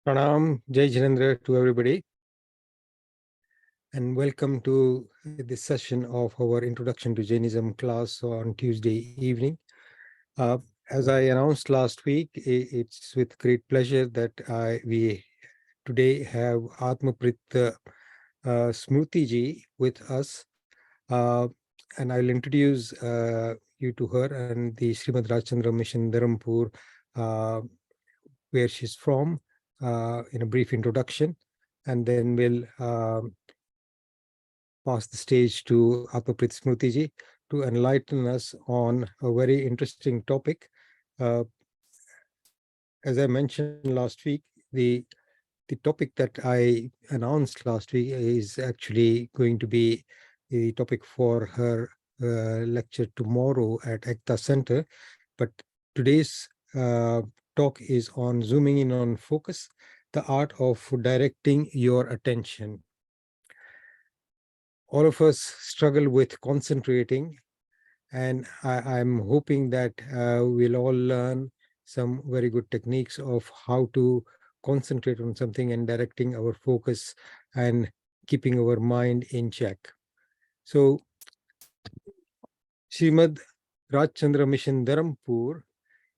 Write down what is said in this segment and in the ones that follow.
Pranam, Jai Jainism to everybody, and welcome to this session of our Introduction to Jainism class on Tuesday evening. As I announced last week, it's with great pleasure that we today have Atmarpit Smrutiji with us, and I'll introduce you to her and the Shrimad Rajchandra mission Dharampur, where she's from, in a brief introduction, and then we'll pass the stage to Atmarpit Smrutiji to enlighten us on a very interesting topic. As I mentioned last week, the topic that I announced last week is actually going to be the topic for her lecture tomorrow at Ekta Center. But today's talk is on zooming in on focus, the art of directing your attention. All of us struggle with concentrating, and I'm hoping that we'll all learn some very good techniques of how to concentrate on something and directing our focus and keeping our mind in check. So, Shrimad Rajchandra Mission Dharampur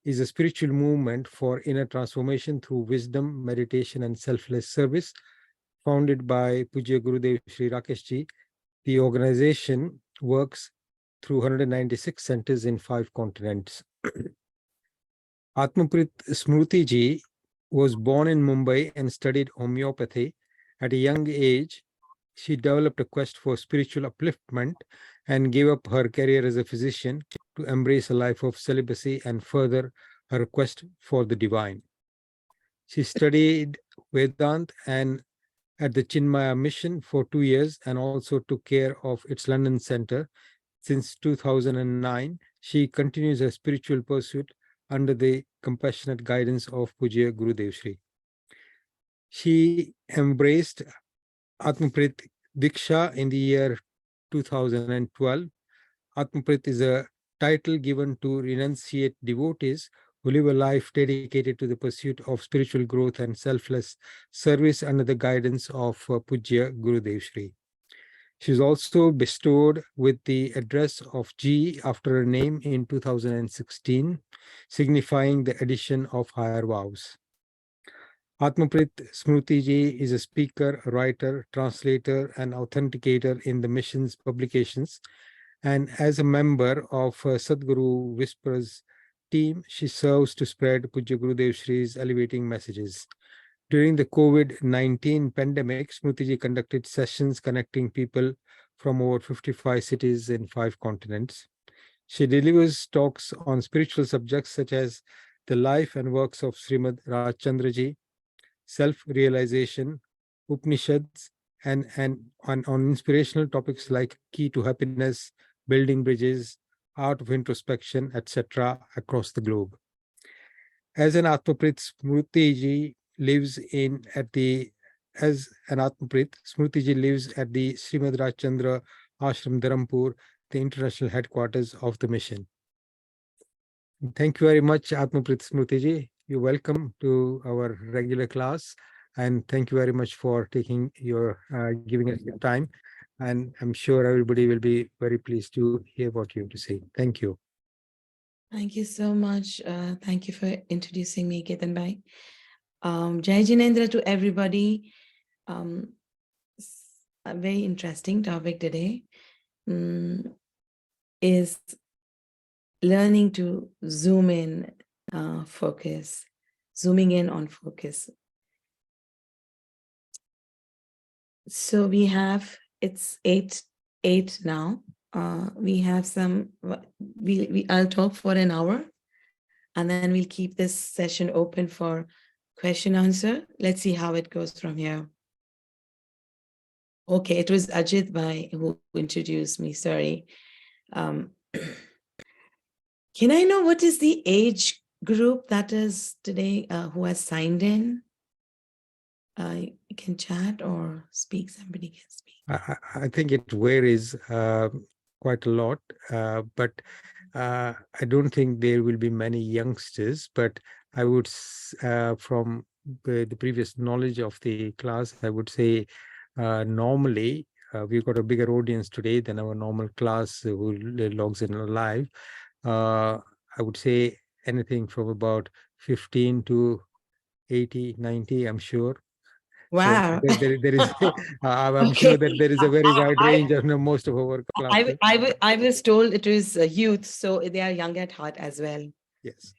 is a spiritual movement for inner transformation through wisdom, meditation, and selfless service, founded by Pujya Gurudev Sri Rakeshji. The organization works through 196 centers in 5 continents. Atmarpit Smrutiji was born in Mumbai and studied homeopathy. At a young age, she developed a quest for spiritual upliftment and gave up her career as a physician to embrace a life of celibacy and further her quest for the divine. She studied Vedanta and at the Chinmaya mission for 2 years and also took care of its London center. Since 2009, she continues her spiritual pursuit under the compassionate guidance of Pujya Gurudev Sri. She embraced Atmarpit Diksha in the year 2012. Atmarpit is a title given to renunciate devotees who live a life dedicated to the pursuit of spiritual growth and selfless service under the guidance of Pujya Gurudev Sri. She is also bestowed with the address of G after her name in 2016, signifying the addition of higher vows. Atmarpit Smrutiji is a speaker, writer, translator, and authenticator in the mission's publications. And as a member of Sadhguru Whisperers team, she serves to spread Pujya Gurudev Shri's elevating messages. During the COVID-19 pandemic, Smrutiji conducted sessions connecting people from over 55 cities in 5 continents. She delivers talks on spiritual subjects such as the life and works of Srimad Rajchandraji, self-realization, Upanishads, and on inspirational topics like key to happiness, building bridges, art of introspection, etc. across the globe. As an Atmarpit, Smrutiji lives at the Srimad Rajchandra Ashram Dharampur, the international headquarters of the mission. Thank you very much, Atmarpit Smrutiji. You're welcome to our regular class, and thank you very much for taking giving us your time. And I'm sure everybody will be very pleased to hear what you have to say. Thank you. Thank you so much. Thank you for introducing me, Ketan Bhai. Jai Jinendra to everybody. A very interesting topic today is learning to zoom in, focus, zooming in on focus. So we have, it's 8 now. We have some, I'll talk for an hour and then we'll keep this session open for question answer. Let's see how it goes from here. Okay, it was Ajit Bhai who introduced me, sorry. Can I know what is the age group that is today, who has signed in? You can chat or speak. Somebody can speak. I think it varies quite a lot, but I don't think there will be many youngsters. But I would, from the previous knowledge of the class, I would say normally we've got a bigger audience today than our normal class who logs in live. I would say anything from about 15 to 80, 90, I'm sure. So Wow. there is, I'm sure Okay. that there is a very wide I, range of most of our classes. I was told it was youth, so they are young at heart as well. Yes.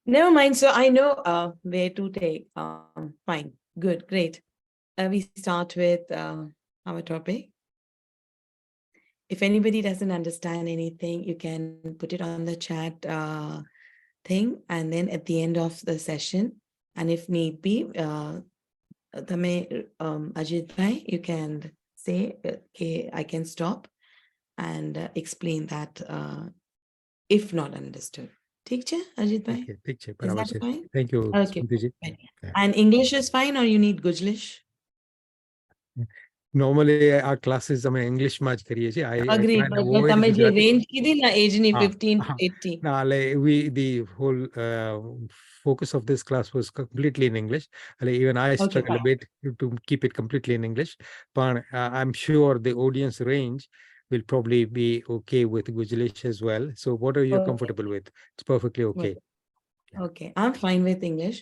Never mind. So I know where to take. Fine. Good. Great. We start with our topic. If anybody doesn't understand anything, you can put it on the chat thing, and then at the end of the session, and if need be, Ajit bhai, you can say, okay, I can stop and explain that if not understood. ठीक है, Ajit bhai? ठीक है, Is बराबर that है. fine? Thank you, Okay. Smrutiji. Fine. Yeah. And English is fine, or you need Gujlish? Normally our classes અમે ઇંગ્લિશમાં જ કરીએ છીએ. I Agreed. try and But avoid તમે જે Gujarati. range કીધી ના age ની Ah, 15 to ah. 80. No, the whole focus of this class was completely in English. Even I Okay, struggle a fine. bit to keep it completely in English. But I'm sure the audience range will probably be okay with Gujalish as well. So what are you Okay. comfortable with? It's perfectly okay. Okay. Okay. I'm fine with English.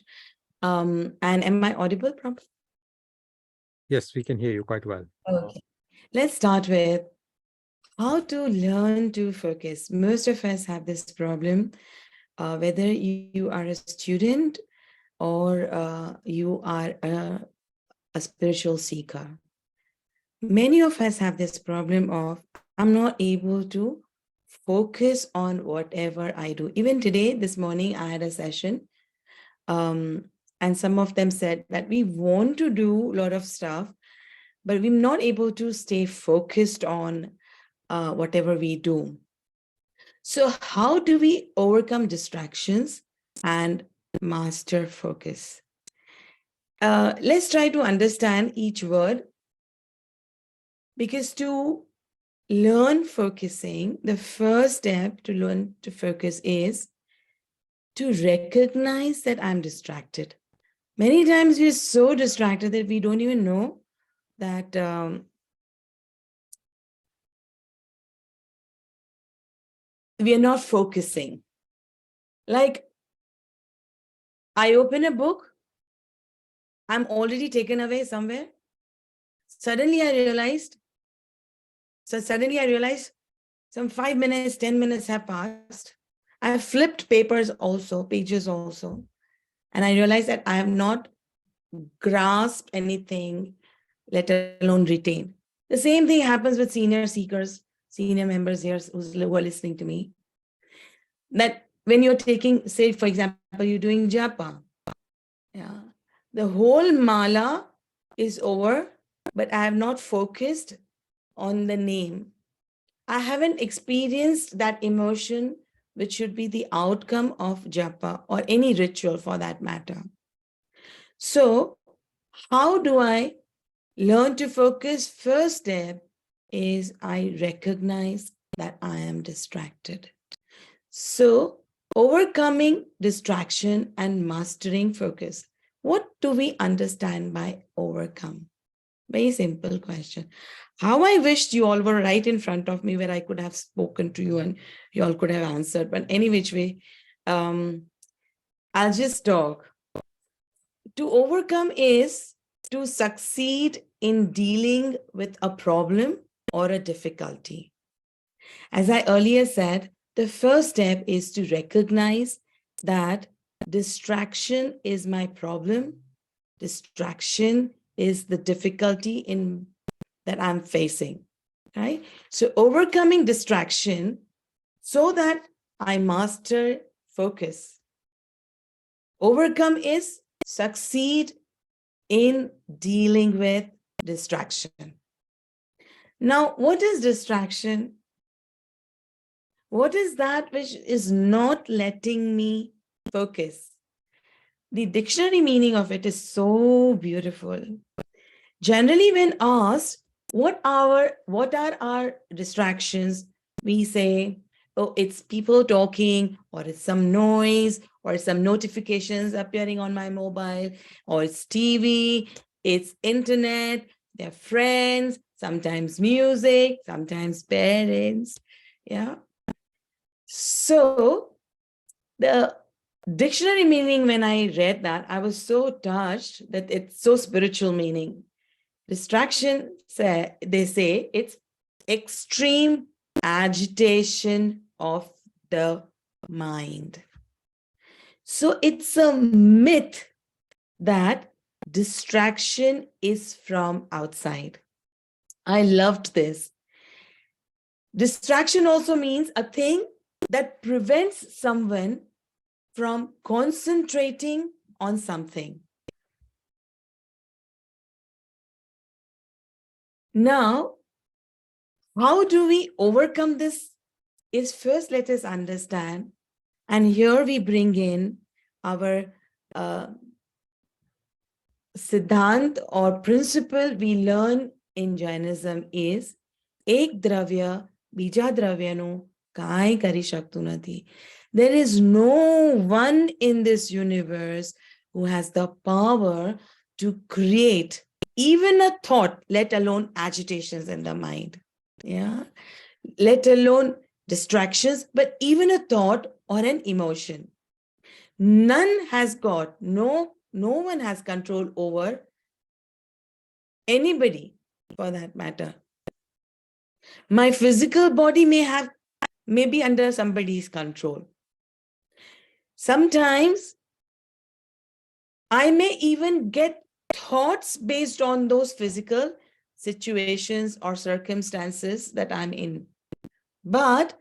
And am I audible properly? Yes, we can hear you quite well. Okay. Let's start with how to learn to focus. Most of us have this problem, whether you are a student or you are a spiritual seeker. Many of us have this problem of, I'm not able to focus on whatever I do. Even today, this morning, I had a session, and some of them said that we want to do a lot of stuff, but we're not able to stay focused on whatever we do. So how do we overcome distractions and master focus? Let's try to understand each word, because to learn focusing, the first step to learn to focus is to recognize that I'm distracted. Many times we're so distracted that we don't even know that we are not focusing. Like, I open a book, I'm already taken away somewhere. Suddenly I realized some 5 minutes, 10 minutes have passed. I have flipped pages also. And I realized that I have not grasped anything, let alone retained. The same thing happens with senior seekers, senior members here who are listening to me. That when you're taking, say, for example, you're doing japa. Yeah. The whole mala is over, but I have not focused on the name. I haven't experienced that emotion, which should be the outcome of japa or any ritual for that matter. So, how do I learn to focus? First step is I recognize that I am distracted. So, overcoming distraction and mastering focus. What do we understand by overcome? Very simple question. How I wished you all were right in front of me where I could have spoken to you and you all could have answered. But any which way, I'll just talk. To overcome is to succeed in dealing with a problem or a difficulty. As I earlier said, the first step is to recognize that distraction is my problem. Distraction is the difficulty that I'm facing, right? So overcoming distraction so that I master focus. Overcome is succeed in dealing with distraction. Now, what is distraction? What is that which is not letting me focus? the dictionary meaning of it is so beautiful. Generally, when asked, what are our distractions? We say, oh, it's people talking, or it's some noise, or it's some notifications appearing on my mobile, or it's TV, it's internet, their friends, sometimes music, sometimes parents. Yeah. So the dictionary meaning, when I read that, I was so touched that it's so spiritual meaning. Distraction, they say, it's extreme agitation of the mind. So it's a myth that distraction is from outside. I loved this. Distraction also means a thing that prevents someone from concentrating on something. Now, how do we overcome this? Is first, let us understand, and here we bring in our siddhant or principle we learn in Jainism is ek dravya bija dravyanu kai kari shaktu nathi. There is no one in this universe who has the power to create even a thought, let alone agitations in the mind. Yeah, let alone distractions, but even a thought or an emotion. None has got, no one has control over anybody for that matter. My physical body may be under somebody's control. Sometimes I may even get thoughts based on those physical situations or circumstances that I'm in. But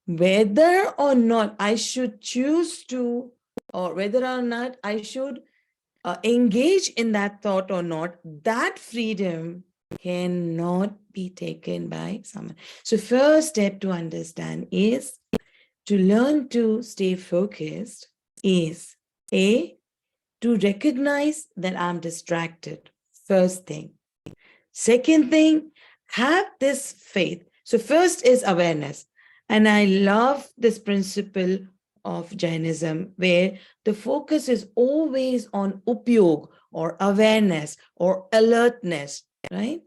whether or not I should choose to, or whether or not I should engage in that thought or not, that freedom cannot be taken by someone. So first step to understand is to learn to stay focused is to recognize that I'm distracted. First thing. Second thing, have this faith. So first is awareness. And I love this principle of Jainism, where the focus is always on upyog or awareness or alertness, right?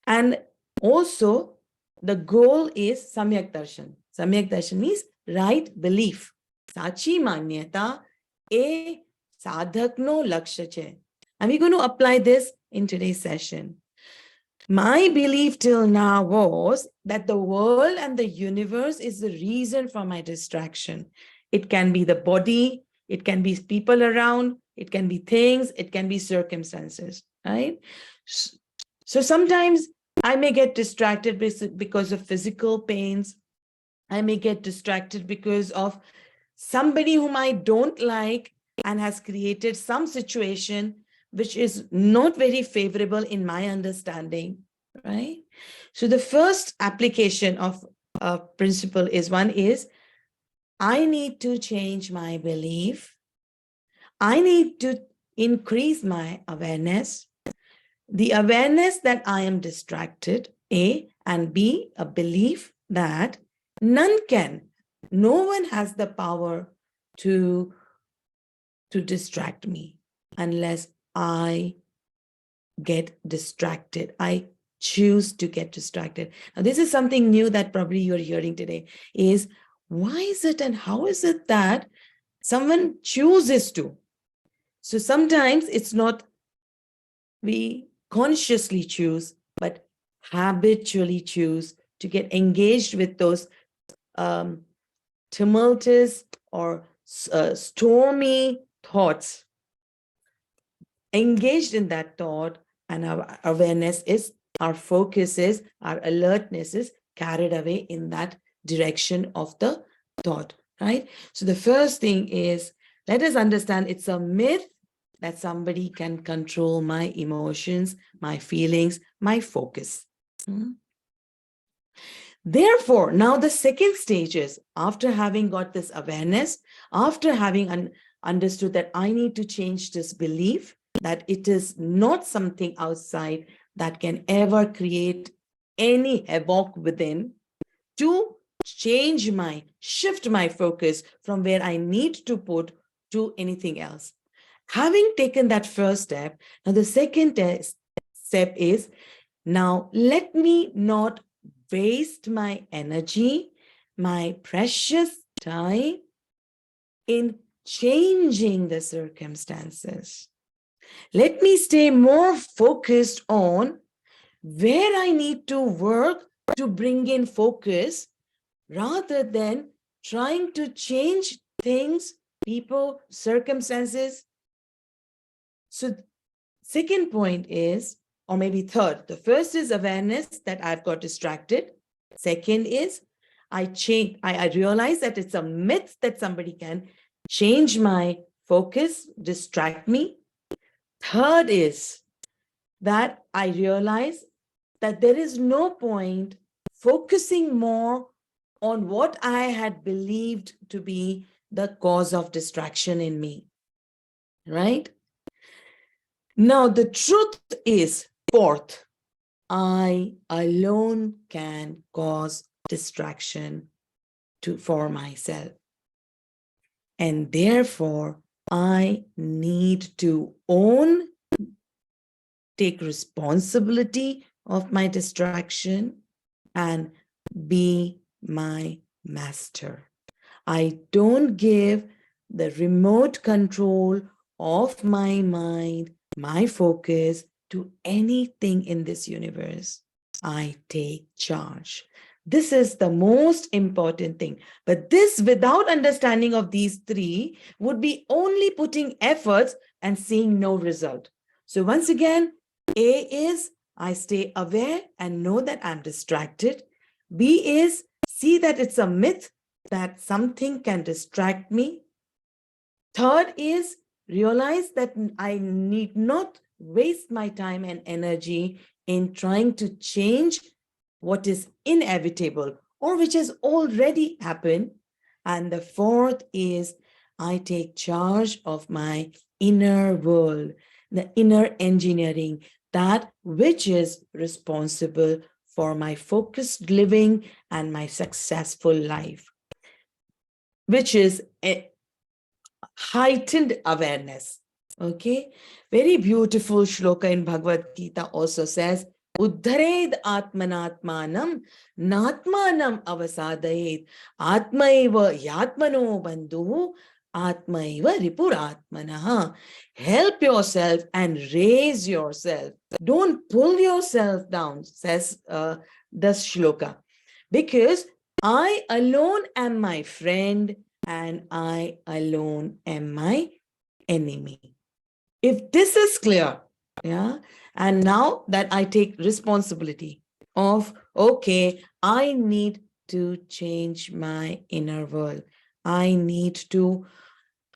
And also the goal is samyak darshan. Samyak darshan means right belief. Sachi manyata e sadhakno laksha che. And we're going to apply this in today's session. My belief till now was that the world and the universe is the reason for my distraction. It can be the body, it can be people around, it can be things, it can be circumstances, right? So sometimes I may get distracted because of physical pains. I may get distracted because of somebody whom I don't like and has created some situation which is not very favorable in my understanding, right? So the first application of a principle is I need to change my belief. I need to increase my awareness. The awareness that I am distracted, A, and B, a belief that no one has the power to distract me unless I get distracted. I choose to get distracted. Now, this is something new that probably you're hearing today is why is it and how is it that someone chooses to? So sometimes it's not we consciously choose, but habitually choose to get engaged with those tumultuous or stormy thoughts. Engaged in that thought, and our awareness is, our focus is, our alertness is carried away in that direction of the thought, right? So the first thing is, let us understand it's a myth that somebody can control my emotions, my feelings, my focus. Therefore, now the second stage is, after having got this awareness, after having understood that I need to change this belief that it is not something outside that can ever create any havoc within, to shift my focus from where I need to put to anything else. Having taken that first step, now the second step is, now let me not waste my energy, my precious time in changing the circumstances. Let me stay more focused on where I need to work to bring in focus, rather than trying to change things, people, circumstances. So second point is, or maybe third, the first is awareness that I've got distracted. Second is I realize that it's a myth that somebody can change my focus, distract me. Third is that I realize that there is no point focusing more on what I had believed to be the cause of distraction in me, right? Now, the truth is, fourth, I alone can cause distraction for myself. And therefore, I need to take responsibility of my distraction and be my master. I don't give the remote control of my mind, my focus to anything in this universe. I take charge. This is the most important thing. But this, without understanding of these three, would be only putting efforts and seeing no result. So once again, A is I stay aware and know that I'm distracted. B is see that it's a myth that something can distract me. Third is realize that I need not waste my time and energy in trying to change what is inevitable or which has already happened. And the fourth is I take charge of my inner world, the inner engineering, that which is responsible for my focused living and my successful life, which is a heightened awareness. Okay, very beautiful shloka in Bhagavad Gita also says, Uddhared atmanatmanam natmanam avasadayed atmaiva yatmano bandhu atmaiva ripuratmanaha. Help yourself and raise yourself. Don't pull yourself down, says the shloka, because I alone am my friend and I alone am my enemy. If this is clear, yeah, and now that I take responsibility of, okay, I need to change my inner world. I need to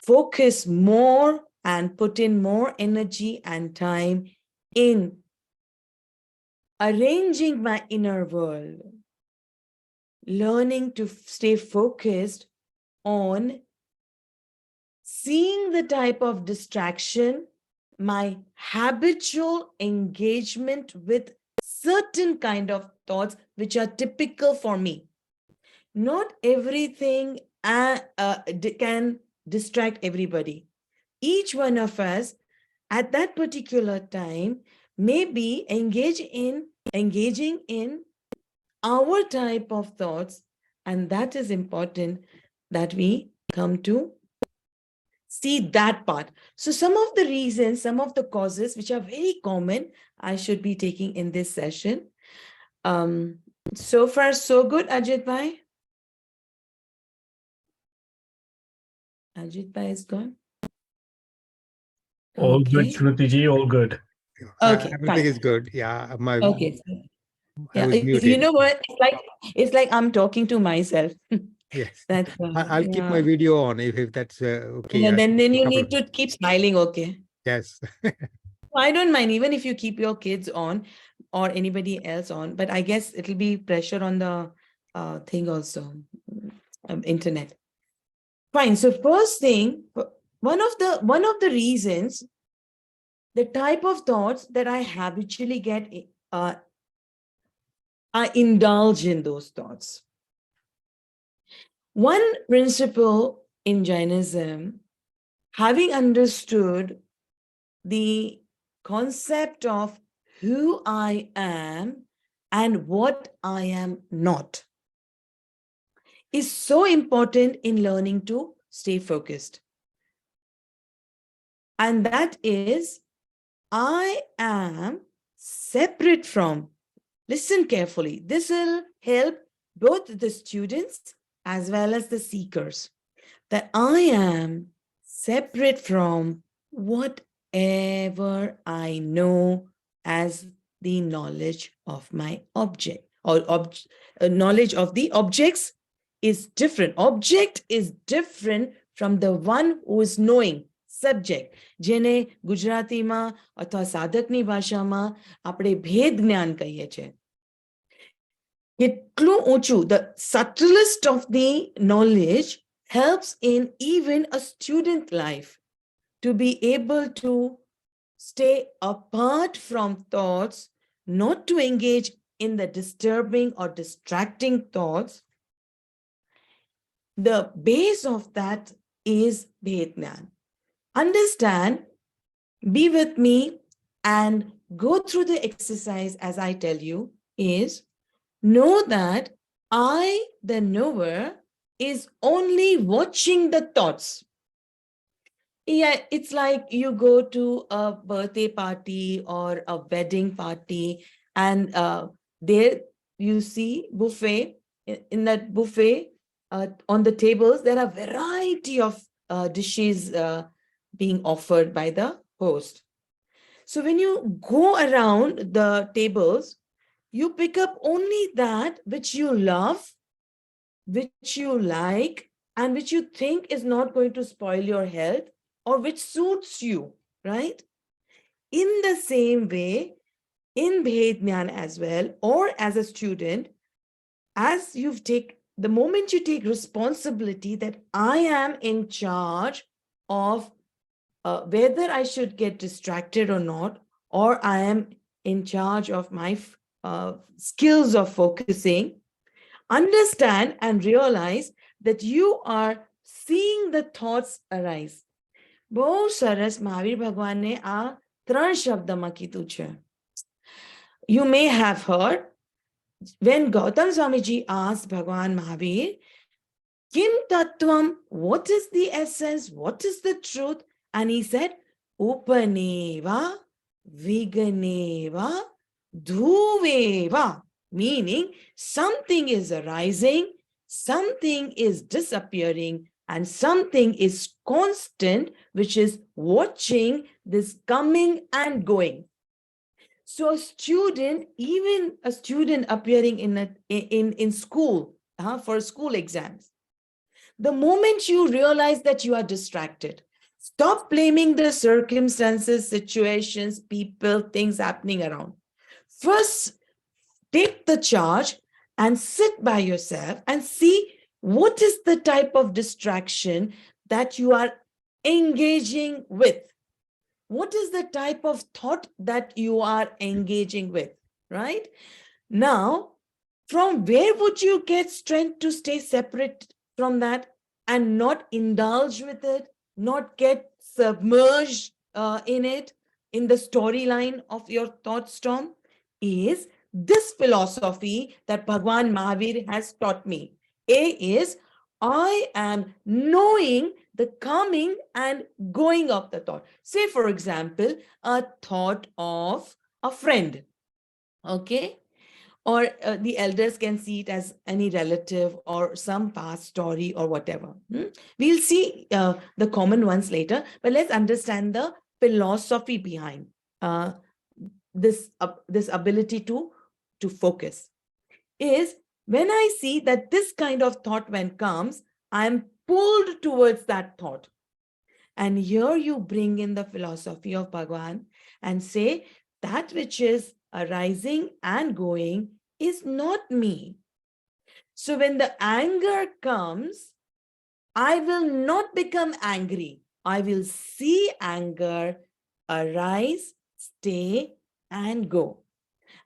focus more and put in more energy and time in arranging my inner world, learning to stay focused on seeing the type of distraction, my habitual engagement with certain kind of thoughts which are typical for me. Not everything can distract everybody. Each one of us at that particular time may be engaging in our type of thoughts, and that is important that we come to see that part. So some of the reasons, some of the causes which are very common, I should be taking in this session. So far, so good, Ajit Bhai. Ajit Bhai is gone. All good, Okay. Smrutiji, all good. Okay, Everything fine. is good. Yeah, Okay. I Yeah, was you muted. know what? It's like I'm talking to myself. Yes, That's I'll keep my yeah. video on if that's okay. Yeah, then you Couple need of- to keep smiling. Okay. Yes. I don't mind even if you keep your kids on or anybody else on, but I guess it'll be pressure on the thing also, internet. Fine. So first thing, one of the reasons, the type of thoughts that I habitually get, I indulge in those thoughts. One principle in Jainism, having understood the concept of who I am and what I am not, is so important in learning to stay focused. And that is, I am separate from, listen carefully, this will help both the students as well as the seekers, that I am separate from whatever I know as the knowledge of my object, or knowledge of the objects is different. Object is different from the one who is knowing, subject, જેને ગુજરાતીમાં અથવા સાધકની ભાષામાં આપણે ભેદ જ્ઞાન કહીએ છીએ. એટલું ઊંચું, the subtlest of the knowledge helps in even a student life to be able to stay apart from thoughts, not to engage in the disturbing or distracting thoughts. The base of that is Bhed Gnan. Understand, be with me, and go through the exercise as I tell you, is know that I, the knower, is only watching the thoughts. Yeah, it's like you go to a birthday party or a wedding party, and there you see buffet. In that buffet, on the tables, there are variety of dishes being offered by the host. So when you go around the tables, you pick up only that which you love, which you like, and which you think is not going to spoil your health, or which suits you, right? In the same way, in Bhed Gnan as well, or as a student, as the moment you take responsibility that I am in charge of whether I should get distracted or not, or I am in charge of my skills of focusing, understand and realize that you are seeing the thoughts arise. બહુ સરસ મહાવીર ભગવાને આ 3 શબ્દમાં કીધું છે. You may have heard when Gautam Swamiji asked Bhagwan Mahavir, Kim Tattvam, what is the essence, what is the truth? And he said, Upaneva, Viganeva, Dhuveva, meaning something is arising, something is disappearing, and something is constant, which is watching this coming and going. So a student, even a student appearing in school for school exams, the moment you realize that you are distracted, stop blaming the circumstances, situations, people, things happening around. First, take the charge and sit by yourself and see what is the type of distraction that you are engaging with. What is the type of thought that you are engaging with, right? Now, from where would you get strength to stay separate from that and not indulge with it, not get submerged in it, in the storyline of your thought storm? Is this philosophy that Bhagwan Mahavir has taught me. A is, I am knowing the coming and going of the thought. Say, for example, a thought of a friend, okay? Or the elders can see it as any relative or some past story or whatever. We'll see the common ones later, but let's understand the philosophy behind this ability to focus. Is when I see that this kind of thought when comes, I'm pulled towards that thought. And here you bring in the philosophy of Bhagwan and say that which is arising and going is not me. So when the anger comes, I will not become angry. I will see anger arise, stay, and go.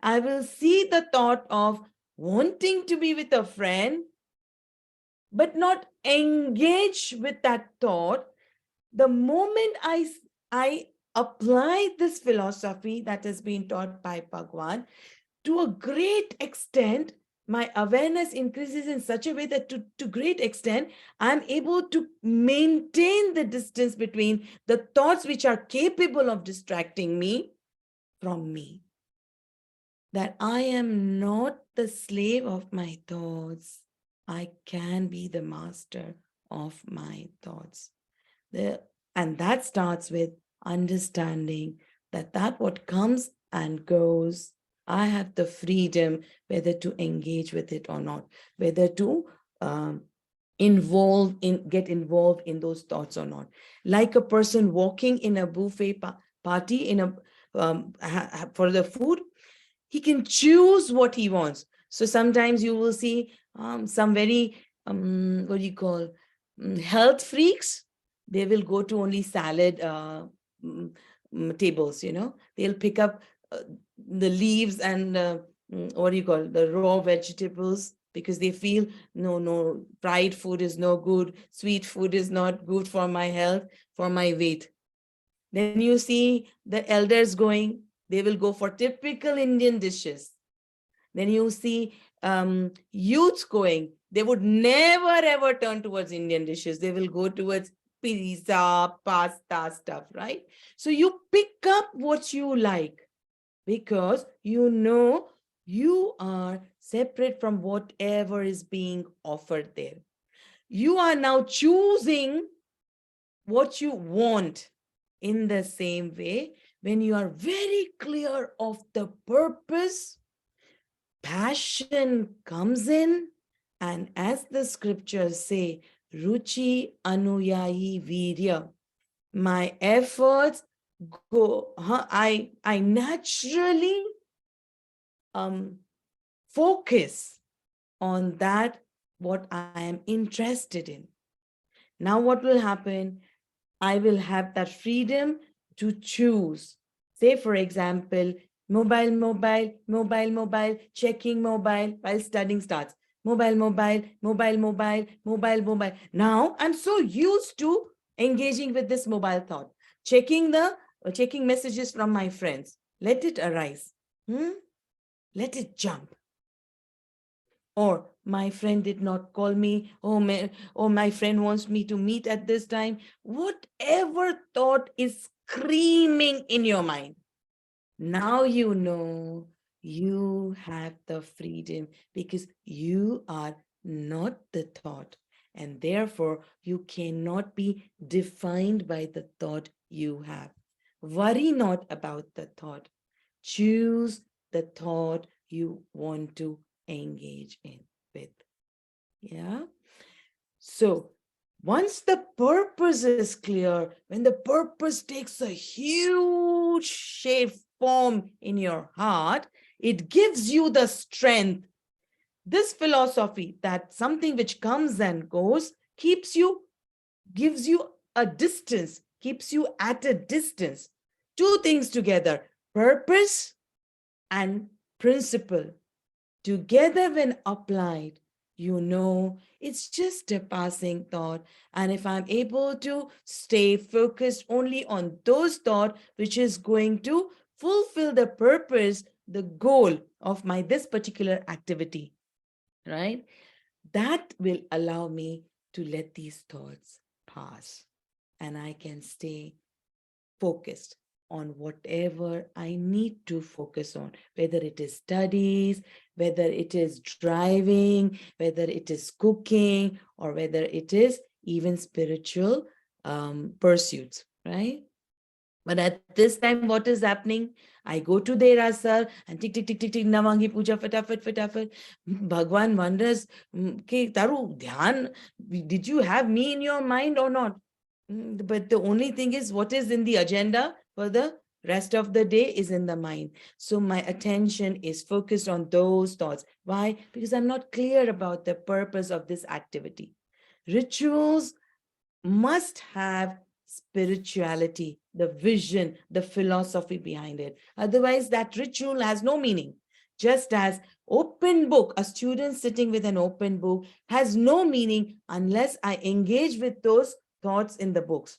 I will see the thought of wanting to be with a friend, but not engage with that thought. The moment I apply this philosophy that has been taught by Bhagwan, to a great extent, my awareness increases in such a way that to great extent, I'm able to maintain the distance between the thoughts which are capable of distracting me from me. That I am not the slave of my thoughts. I can be the master of my thoughts. And that starts with understanding that what comes and goes, I have the freedom whether to engage with it or not, whether to get involved in those thoughts or not. Like a person walking in a buffet party in a for the food, he can choose what he wants. So sometimes you will see some very what do you call health freaks. They will go to only salad tables. They'll pick up the leaves and what do you call the raw vegetables, because they feel no, fried food is no good, sweet food is not good for my health, for my weight. Then you see the elders going, they will go for typical Indian dishes. Then you see youths going, they would never ever turn towards Indian dishes. They will go towards pizza, pasta stuff, right? So you pick up what you like because you know you are separate from whatever is being offered there. You are now choosing what you want. In the same way, when you are very clear of the purpose, passion comes in, and as the scriptures say, ruchi anuyayi virya, my efforts go, I naturally focus on that what I am interested in. Now what will happen? I will have that freedom to choose. Say, for example, mobile, checking mobile while studying starts. Mobile. Now I'm so used to engaging with this mobile thought, checking messages from my friends. Let it arise. Let it jump. Or my friend did not call me. My friend wants me to meet at this time. Whatever thought is screaming in your mind, now you know you have the freedom because you are not the thought. And therefore, you cannot be defined by the thought you have. Worry not about the thought. Choose the thought you want to engage in with. Yeah. So once the purpose is clear, when the purpose takes a huge shape form in your heart, it gives you the strength. This philosophy that something which comes and goes gives you a distance, keeps you at a distance. Two things together, purpose and principle. Together when applied, you know it's just a passing thought. And if I'm able to stay focused only on those thoughts, which is going to fulfill the purpose, the goal of this particular activity, right? That will allow me to let these thoughts pass. And I can stay focused on whatever I need to focus on, whether it is studies, whether it is driving, whether it is cooking, or whether it is even spiritual pursuits, right? But at this time, what is happening? I go to Dera, sir, and tick, Navangi puja, fatafat. Bhagwan wonders, Taru, dhyan, did you have me in your mind or not? But the only thing is, what is in the agenda for the rest of the day is in the mind. So my attention is focused on those thoughts. Why? Because I'm not clear about the purpose of this activity. Rituals must have spirituality, the vision, the philosophy behind it. Otherwise, that ritual has no meaning. Just as open book, a student sitting with an open book has no meaning unless I engage with those thoughts in the books.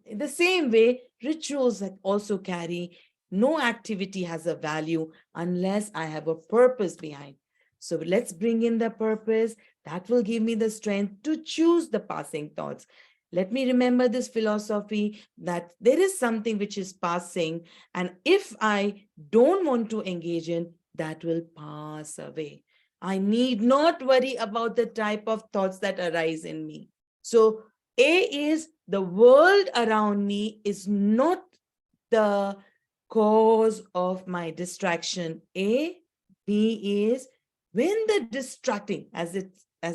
In the same way, rituals that also carry no activity has a value unless I have a purpose behind. So let's bring in the purpose that will give me the strength to choose the passing thoughts. Let me remember this philosophy that there is something which is passing, and if I don't want to engage in, that will pass away. I need not worry about the type of thoughts that arise in me. So A is the world around me is not the cause of my distraction. A. B is when the distracting, as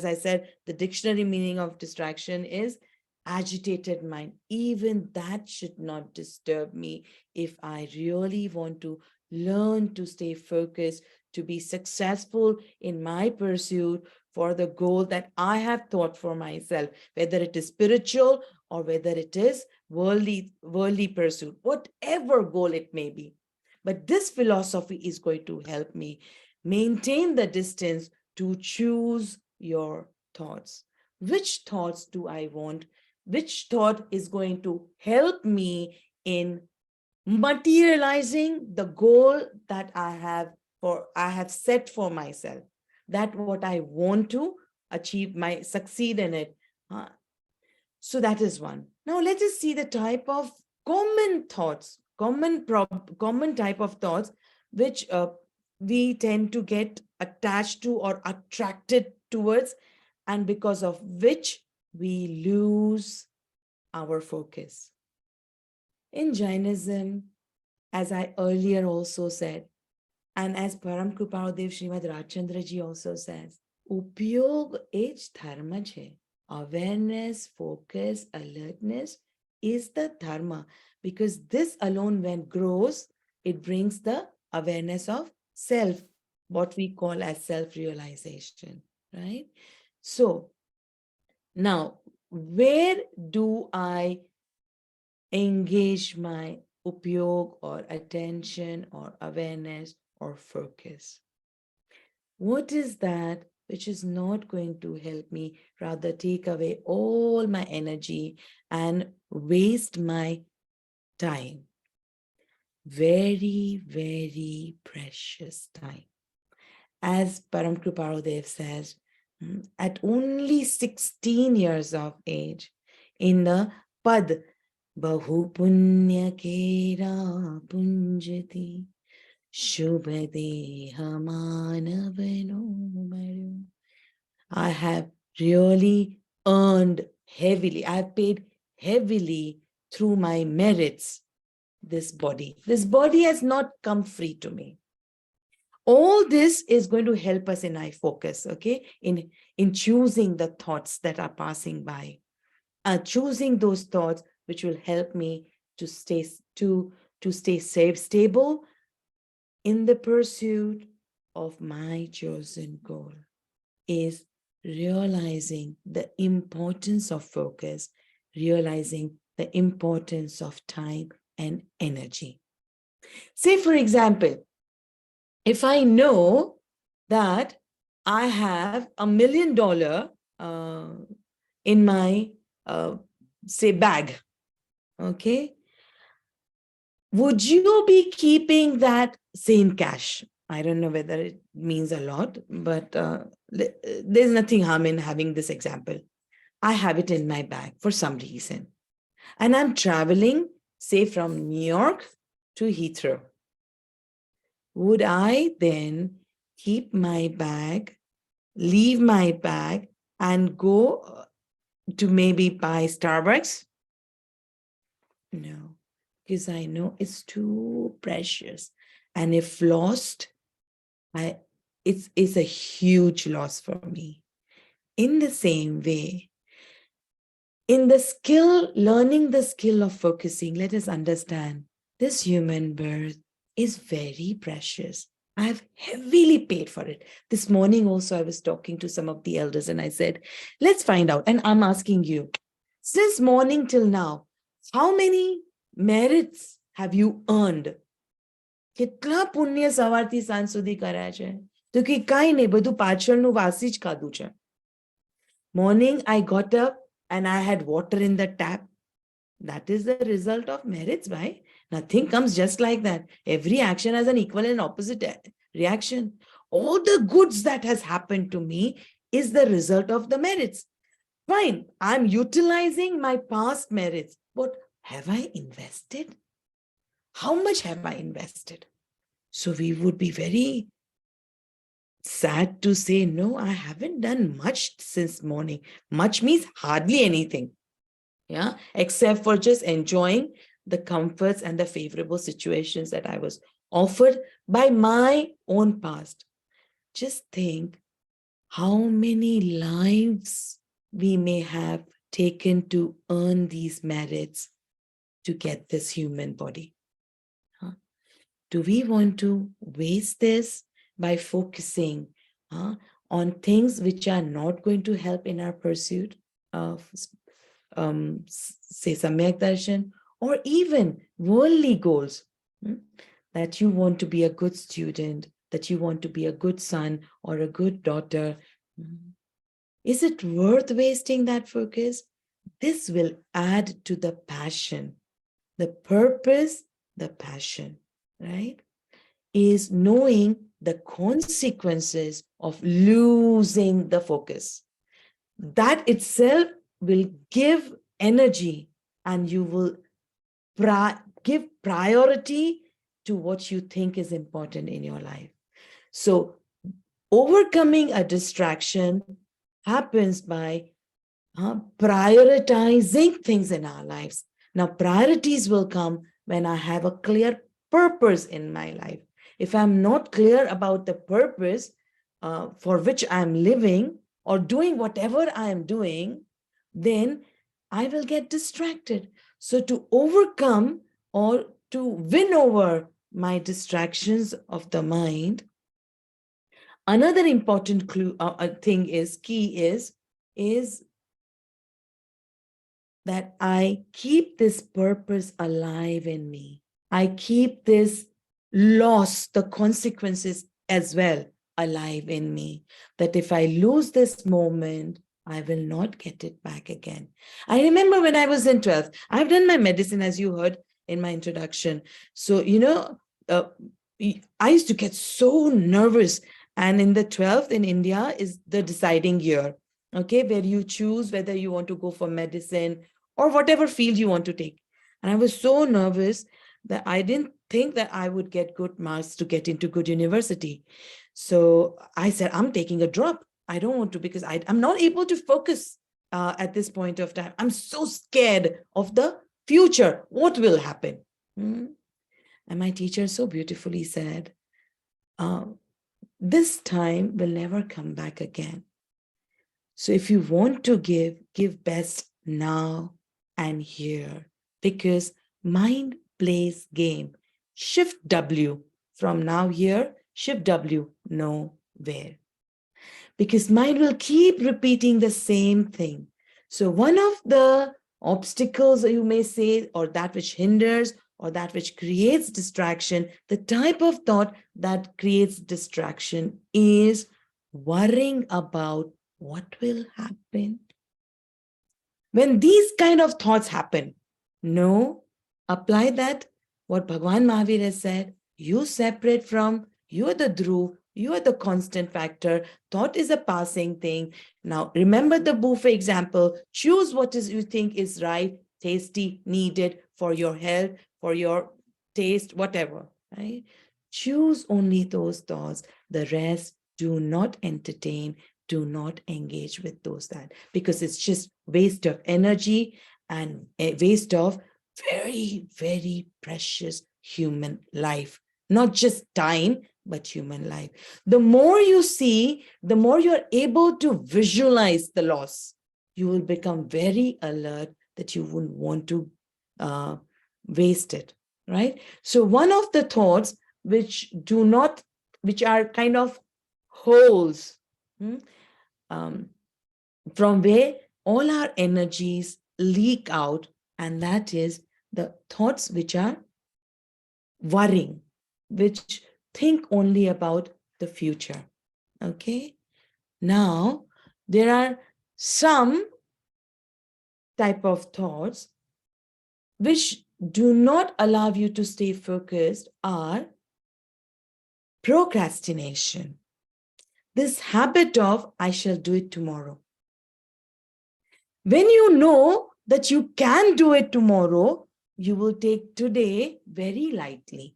I said, the dictionary meaning of distraction is agitated mind. Even that should not disturb me if I really want to learn to stay focused, to be successful in my pursuit for the goal that I have thought for myself, whether it is spiritual or whether it is worldly pursuit, whatever goal it may be. But this philosophy is going to help me maintain the distance to choose your thoughts. Which thoughts do I want? Which thought is going to help me in materializing the goal that I have set for myself, that what I want to achieve, succeed in it. So that is one. Now let us see the type of common thoughts, common type of thoughts which we tend to get attached to or attracted towards, and because of which we lose our focus. In Jainism, as I earlier also said, and as Param Kripaludev Shrimad Rajchandra ji also says, Upyog is dharma hai. Awareness, focus, alertness is the dharma, because this alone, when grows, it brings the awareness of self, what we call as self-realization, right? So now, where do I engage my upyog or attention or awareness or focus? What is that which is not going to help me, rather take away all my energy and waste my time? Very, very precious time. As Param Kripaludev says, at only 16 years of age, in the Pad, Bahu Punya Kera Punjati, Shubhadeha Manavano Maru. I have really earned heavily, I have paid heavily through my merits this body. This body has not come free to me. All this is going to help us in our focus, okay? In choosing the thoughts that are passing by. Choosing those thoughts which will help me to stay safe, stable in the pursuit of my chosen goal, is realizing the importance of focus, realizing the importance of time and energy. Say, for example, if I know that I have $1 million in my, say, bag, okay, would you be keeping that, say, in cash? I don't know whether it means a lot, but there's nothing harm in having this example. I have it in my bag for some reason, and I'm traveling, say, from New York to Heathrow. Would I then keep my bag, leave my bag, and go to maybe buy Starbucks? No, because I know it's too precious. And if lost, it's a huge loss for me. In the same way, in the skill, learning the skill of focusing, let us understand this human birth is very precious. I have heavily paid for it. This morning also, I was talking to some of the elders and I said, let's find out. And I'm asking you, since morning till now, How many merits have you earned? કેટલા પુણ્ય સવારથી સાંજ સુધી કર્યા છે? તો કે કાંઈ નહીં, બધું પાછળનું વાસી જ ખાધું છે. Morning I got up and I had water in the tap. That is the result of merits, right? Nothing comes just like that. Every action has an equal and opposite reaction. All the goods that has happened to me is the result of the merits. Fine, I'm utilizing my past merits, but have I invested? How much have I invested? So we would be very sad to say, no, I haven't done much since morning. Much means hardly anything. Yeah, except for just enjoying the comforts and the favorable situations that I was offered by my own past. Just think how many lives we may have taken to earn these merits to get this human body. Do we want to waste this by focusing on things which are not going to help in our pursuit of say Samyak Darshan, or even worldly goals, that you want to be a good student, that you want to be a good son or a good daughter? Is it worth wasting that focus? This will add to the passion, the purpose, the passion, right? Is knowing the consequences of losing the focus. That itself will give energy, and you will give priority to what you think is important in your life. So overcoming a distraction happens by prioritizing things in our lives. Now, priorities will come when I have a clear purpose in my life. If I'm not clear about the purpose for which I'm living or doing whatever I am doing, then I will get distracted. So to overcome or to win over my distractions of the mind, another important thing is that I keep this purpose alive in me. I keep this loss, the consequences as well, alive in me. That if I lose this moment, I will not get it back again. I remember when I was in 12th, I've done my medicine, as you heard in my introduction. So, I used to get so nervous. And in the 12th in India is the deciding year, okay, where you choose whether you want to go for medicine or whatever field you want to take. And I was so nervous that I didn't think that I would get good marks to get into good university. So I said, I'm taking a drop. I don't want to, because I'm not able to focus at this point of time. I'm so scared of the future. What will happen? And my teacher so beautifully said, this time will never come back again. So if you want to give best now and here, because mind plays game. Shift W from now here, shift W nowhere. Because mind will keep repeating the same thing. So one of the obstacles, you may say, or that which hinders or that which creates distraction, the type of thought that creates distraction is worrying about what will happen. When these kind of thoughts happen, no, apply that, what Bhagwan Mahavir has said, you separate from, you are the dhruv, you are the constant factor, thought is a passing thing. Now, remember the buffet example, choose what is you think is right, tasty, needed for your health, for your taste, whatever, right? Choose only those thoughts, the rest do not entertain, do not engage with those that, because it's just waste of energy and a waste of very, very precious human life. Not just time, but human life. The more you see, the more you're able to visualize the loss, you will become very alert that you wouldn't want to waste it, right? So one of the thoughts which are kind of holes, from where all our energies leak out And that is the thoughts which are worrying, which think only about the future. Okay. Now, there are some type of thoughts which do not allow you to stay focused are procrastination. This habit of, I shall do it tomorrow. When you know that you can do it tomorrow, you will take today very lightly.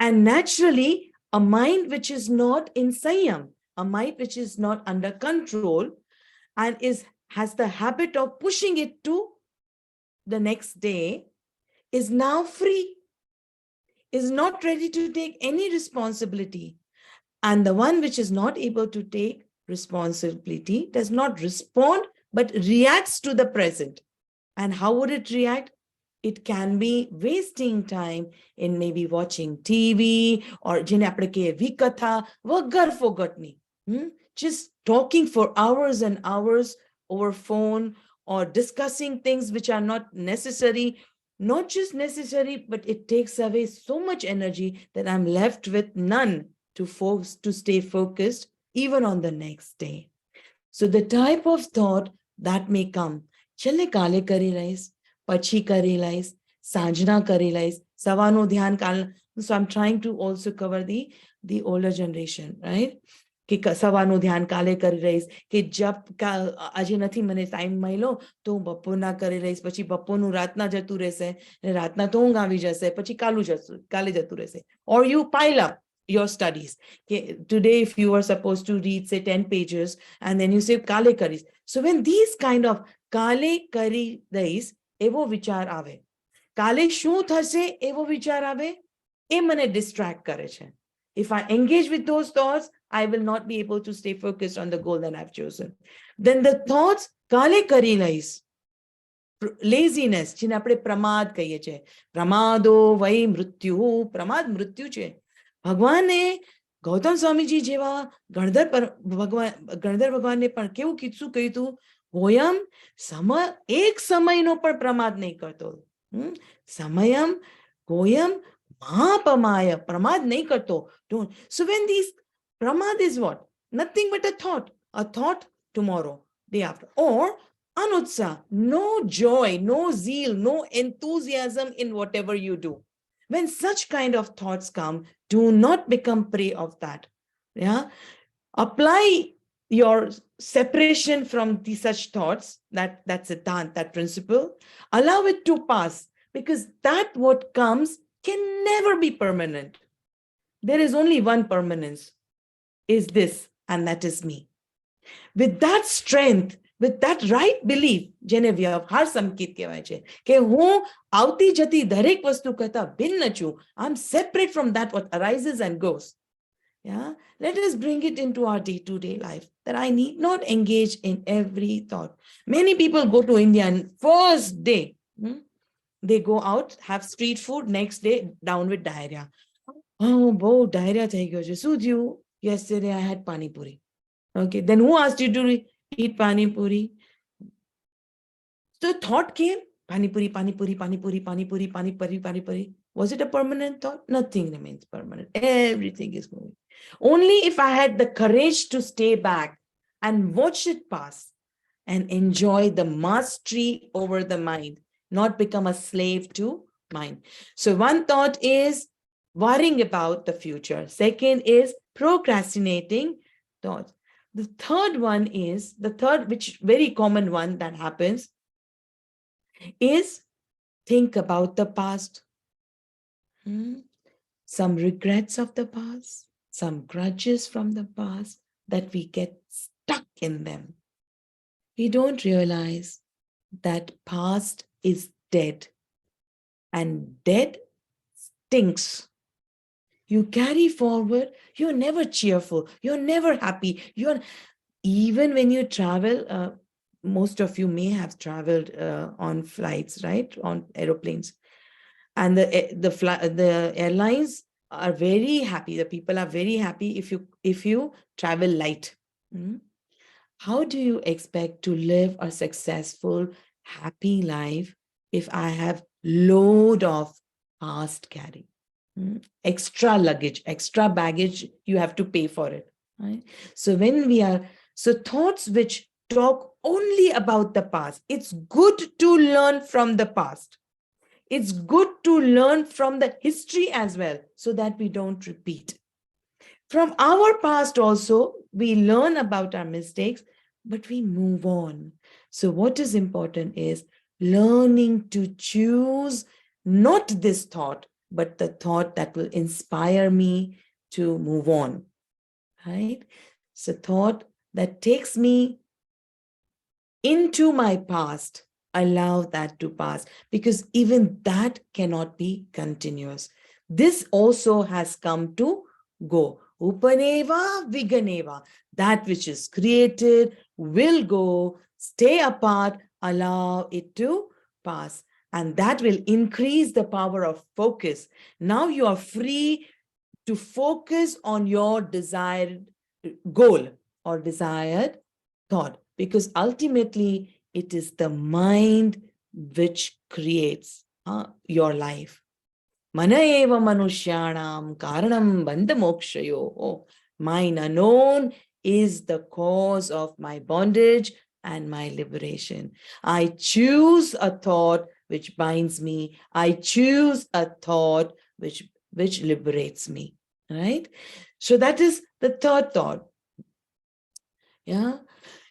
And naturally, a mind which is not in Sanyam, a mind which is not under control and has the habit of pushing it to the next day, is now free, is not ready to take any responsibility. And the one which is not able to take responsibility does not respond, but reacts to the present. And how would it react? It can be wasting time in maybe watching TV or just talking for hours and hours over phone or discussing things which are not necessary. Not just necessary, but it takes away so much energy that I'm left with none to stay focused even on the next day. So the type of thought that may come, chale kale kari lais, pachi kari lais, sanjna kari lais, savano dhyan kal. So I'm trying to also cover the older generation, right? કે સવારનું ધ્યાન કાલે કરી રહીશ, કે જપ આજે નથી મને ટાઈમ મળ્યો તો હું બપોરના કરી રહીશ, પછી બપોરનું રાતના જતું રહેશે, રાતના તો ઊંઘ આવી જશે, પછી કાલે જતું રહેશે. Or you pile up your studies. Okay, today, if you are supposed to read, say, 10 pages, and then you say, Kale Karis. So when these kind of Kale Kari Dais, evo vichar ave. Kale shu thase, evo vichar ave, e mane distract kare che. If I engage with those thoughts, I will not be able to stay focused on the goal that I've chosen. Then the thoughts, Kale Kari Dais, laziness, જેને આપણે પ્રમાદ કહીએ છીએ. પ્રમાદો વૈ મૃત્યુ, પ્રમાદ મૃત્યુ છે. ભગવાને ગૌતમ સ્વામીજી જેવા ગણધર ભગવાનને પણ કેવું શું કહ્યું હતું? ગોયમ એક સમયનો પણ પ્રમાદ નહીં કરતો. સમયમ ગોયમ મહાપમાય, પ્રમાદ નહીં કરતો. So when these pramad is what? Nothing but a thought tomorrow, day after. Or anutsa, no joy, no zeal, no enthusiasm in whatever you do. When such kind of thoughts come, do not become prey of that. Yeah, apply your separation from such thoughts. That's a that principle. Allow it to pass, because that what comes can never be permanent. There is only one permanence, is this, and that is me. With that strength, with that right belief, જેને વ્યવહાર સંકેત કહેવાય છે, કે હું આવતી જતી દરેક વસ્તુ કરતા ભિન્ન છું. I'm separate from that what arises and goes. Yeah, let us bring it into our day-to-day life, that I need not engage in every thought. Many people go to India and first day, they go out, have street food, next day down with diarrhea. Oh, diarrhea થઈ ગયો છે. શું થયું? Yesterday I had pani puri. Okay, then who asked you to eat pani puri? So thought came, pani puri, pani puri, pani puri, pani puri, pani puri, pani puri. Was it a permanent thought? Nothing remains permanent. Everything is moving. Only if I had the courage to stay back and watch it pass and enjoy the mastery over the mind, not become a slave to mind. So one thought is worrying about the future. Second is procrastinating thoughts. The third one is, which very common one that happens, is think about the past. Some regrets of the past, some grudges from the past, that we get stuck in them. We don't realize that past is dead, and dead stinks. You carry forward, you're never cheerful, you're never happy. Even when you travel, most of you may have traveled on flights, right? On aeroplanes. And the airlines are very happy. The people are very happy if you travel light. How do you expect to live a successful, happy life if I have load of past carry. Extra luggage, extra baggage, you have to pay for it. Right? So thoughts which talk only about the past, it's good to learn from the past. It's good to learn from the history as well, so that we don't repeat. From our past also, we learn about our mistakes, but we move on. So what is important is learning to choose not this thought, but the thought that will inspire me to move on, right? So thought that takes me into my past, allow that to pass, because even that cannot be continuous. This also has come to go. Upaneva Viganeva, that which is created will go, stay apart, allow it to pass. And that will increase the power of focus. Now you are free to focus on your desired goal or desired thought, because ultimately it is the mind which creates your life. Mana eva manushyanam karanam bandha mokshayo. Oh, mine alone is the cause of my bondage and my liberation. I choose a thought which binds me. I choose a thought which liberates me. Right? So that is the third thought. Yeah.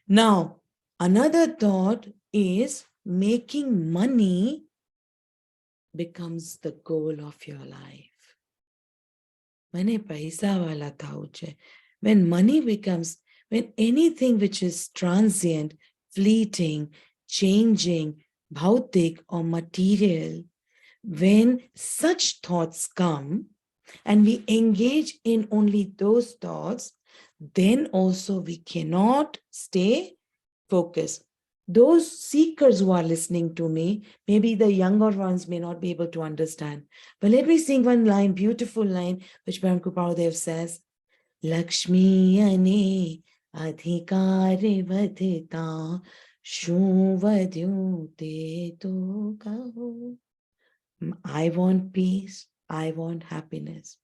Now, another thought is making money becomes the goal of your life. Mane paisa wala thau che. When money becomes, when anything which is transient, fleeting, changing, bhautik or material, when such thoughts come and we engage in only those thoughts, then also we cannot stay focused. Those seekers who are listening to me, maybe the younger ones may not be able to understand. But let me sing one line, beautiful line, which Param Kripaludev says, Lakshmi ane adhikare vadhita shuvadyu te to kaho. I want peace, I want happiness.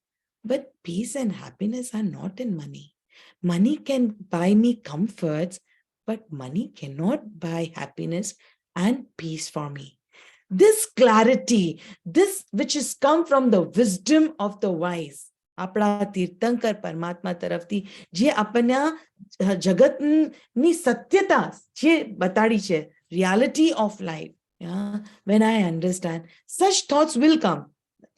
But peace and happiness are not in money. Money can buy me comforts, but money cannot buy happiness and peace for me. This clarity, this which has come from the wisdom of the wise, આપણા તીર્થંકર પરમાત્મા તરફથી જે આપણને જગતની સત્યતા જે બતાડી છે, reality of life. Yeah, when I understand, such thoughts will come.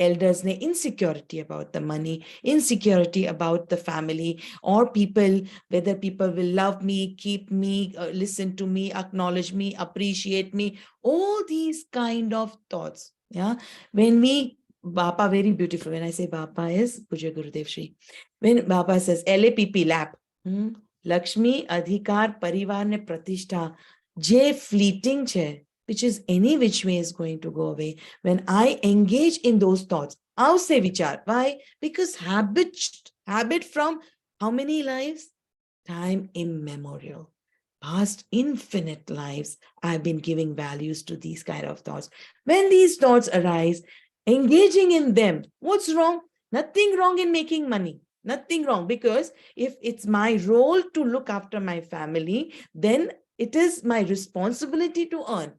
Elders ne insecurity about the money, insecurity about the family or people, whether people will love me, keep me, listen to me, acknowledge me, appreciate me, all these kind of thoughts. Yeah, when we Bapa, very beautiful. When I say Bapa is Puja Gurudev Shri. When Bapa says LAPP, lap, Lakshmi, Adhikar, Parivar ne Pratishtha, je fleeting che, which is any which way is going to go away. When I engage in those thoughts, I'll say vichar. Why? Because habit from how many lives? Time immemorial. Past infinite lives, I've been giving values to these kind of thoughts. When these thoughts arise, engaging in them, what's wrong? Nothing wrong in making money. Nothing wrong, because if it's my role to look after my family, then it is my responsibility to earn.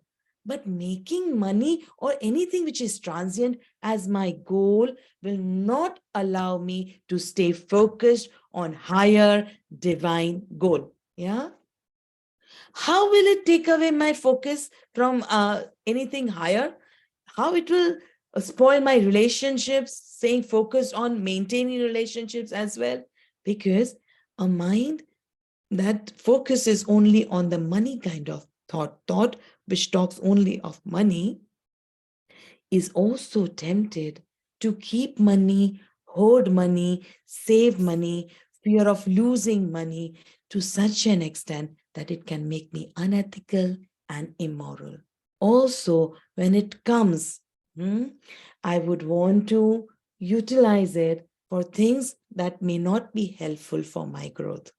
But making money or anything which is transient as my goal will not allow me to stay focused on higher divine goal. Yeah. How will it take away my focus from anything higher? How it will spoil my relationships, staying focused on maintaining relationships as well? Because a mind that focuses only on the money kind of thought which talks only of money, is also tempted to keep money, hoard money, save money, fear of losing money to such an extent that it can make me unethical and immoral. Also, when it comes, I would want to utilize it for things that may not be helpful for my growth.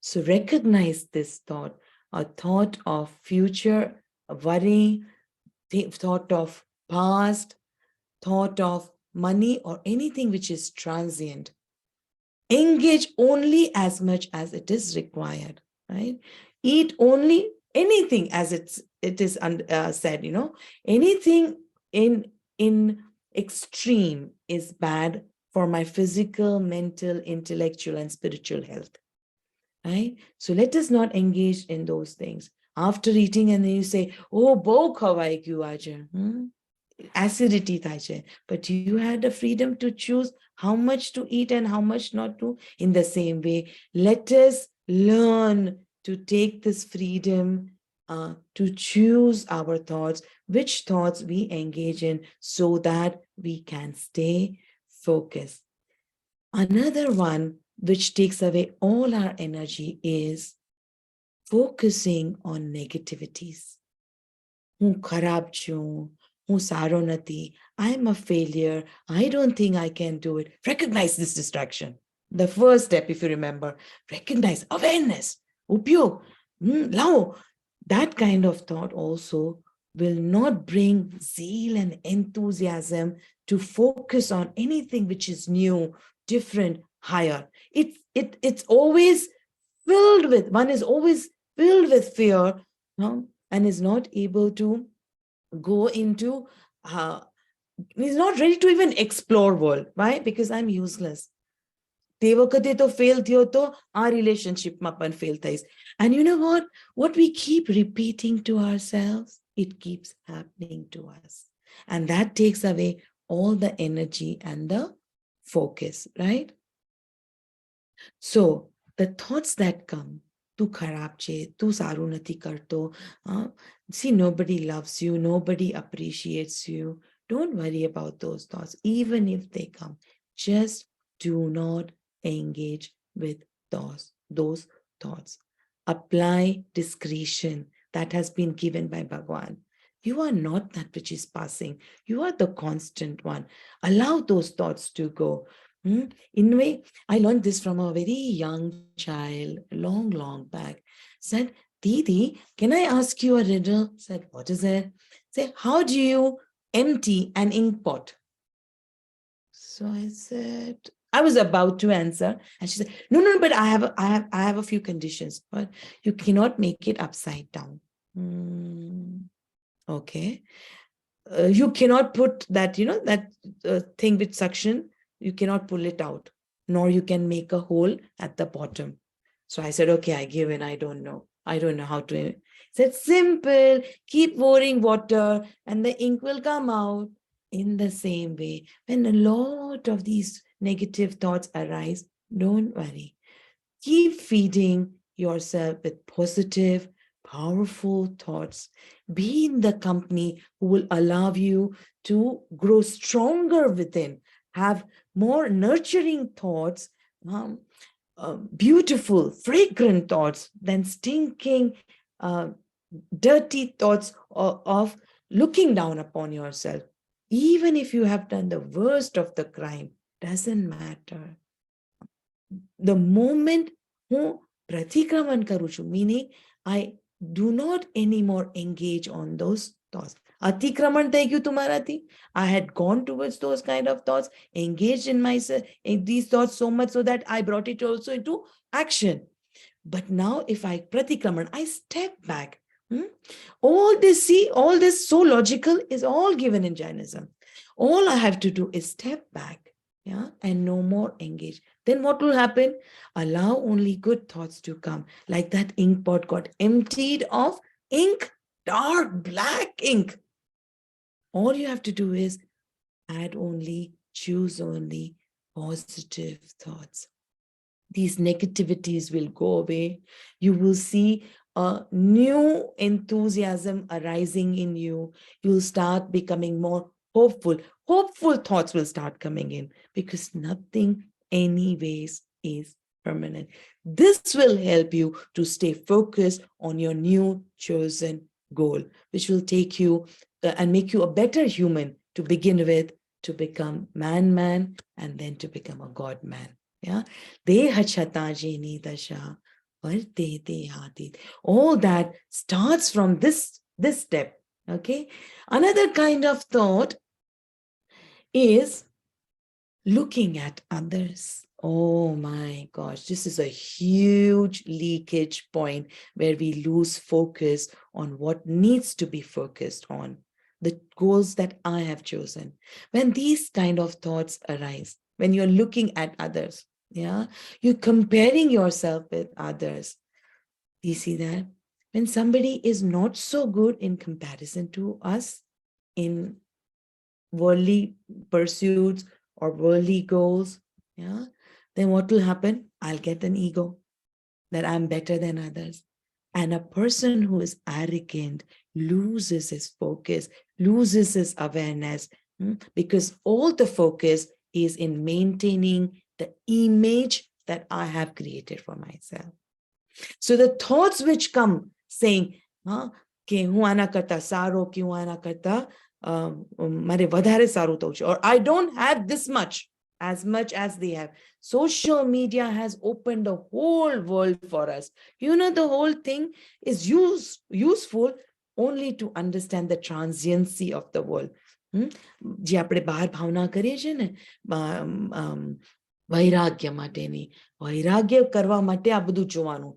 So recognize this thought, a thought of future worry, thought of past, thought of money, or anything which is transient. Engage only as much as it is required, right? Eat only anything as it is said, anything in extreme is bad for my physical, mental, intellectual, and spiritual health, right? So let us not engage in those things. After eating, and then you say, oh, bau khawai kyu aaj hai?" Acidity થાય છે. But you had the freedom to choose how much to eat and how much not to. In the same way, let us learn to take this freedom to choose our thoughts, which thoughts we engage in, so that we can stay focused. Another one which takes away all our energy is focusing on negativities. હું ખરાબ છું, હું સારો નથી, I'm a failure, I don't think I can do it. Recognize this distraction. The first step, if you remember, recognize, awareness, upyog, lao. That kind of thought also will not bring zeal and enthusiasm to focus on anything which is new, different, higher. It's always filled with, one is always filled with fear, and is not able to go into, is not ready to even explore world. Why? Because I'm useless. તે વખતે તો fail થયો તો આ રિલેશનશિપમાં પણ fail થઈશ. And you know what we keep repeating to ourselves, it keeps happening to us. And that takes away all the energy and the focus, right? So the thoughts that come, tu kharab che, tu saru nati karto, see, nobody loves you, nobody appreciates you. Don't worry about those thoughts, even if they come. Just do not engage with those thoughts. Apply discretion that has been given by Bhagwan. You are not that which is passing. You are the constant one. Allow those thoughts to go. In a way, I learned this from a very young child, long back. Said, Didi, can I ask you a riddle? Said, what is it? Say, how do you empty an ink pot? So I said, I was about to answer, and she said, no, but I have a few conditions. But you cannot make it upside down. Okay. You cannot put that, that thing with suction, you cannot pull it out, nor you can make a hole at the bottom. So I said, okay, I give in. I don't know how to. Said, simple, keep pouring water and the ink will come out. In the same way, when a lot of these negative thoughts arise, don't worry. Keep feeding yourself with positive, powerful thoughts. Be in the company who will allow you to grow stronger within, have more nurturing thoughts, beautiful, fragrant thoughts than stinking, dirty thoughts of looking down upon yourself. Even if you have done the worst of the crime, doesn't matter. The moment હું પ્રતિક્રમણ કરું છું, meaning I do not anymore engage on those thoughts. Atikraman થઈ ગયું તમારાથી. I had gone towards those kind of thoughts, engaged in myself in these thoughts so much so that I brought it also into action. But now if I pratikraman, I step back. All this so logical is all given in Jainism. All I have to do is step back, and no more engage. Then what will happen? Allow only good thoughts to come. Like that ink pot got emptied of ink, dark black ink. All you have to do is choose only positive thoughts. These negativities will go away. You will see a new enthusiasm arising in you. You'll start becoming more hopeful. Hopeful thoughts will start coming in, because nothing anyways is permanent. This will help you to stay focused on your new chosen goal, which will take you and make you a better human to begin with, to become man, and then to become a God man. Deha chhatajini dasha, all that starts from this this step. Okay. Another kind of thought is looking at others. Oh my gosh, this is a huge leakage point where we lose focus on what needs to be focused on, the goals that I have chosen. When these kind of thoughts arise, when you're looking at others, yeah, you're comparing yourself with others. Do you see that? When somebody is not so good in comparison to us in worldly pursuits or worldly goals, yeah, then what will happen? I'll get an ego that I'm better than others. And a person who is arrogant loses his focus, loses his awareness, because all the focus is in maintaining the image that I have created for myself. So the thoughts which come saying, કે હું આના કરતા સારો, કે હું આના કરતા મારે વધારે સારું થવું છે, or I don't have this much as they have. Social media has opened the whole world for us. You know, the whole thing is useful only to understand the transiency of the world. જે આપણે બહાર ભાવના કરીએ છીએ ને વૈરાગ્ય માટેની, વૈરાગ્ય કરવા માટે આ બધું જોવાનું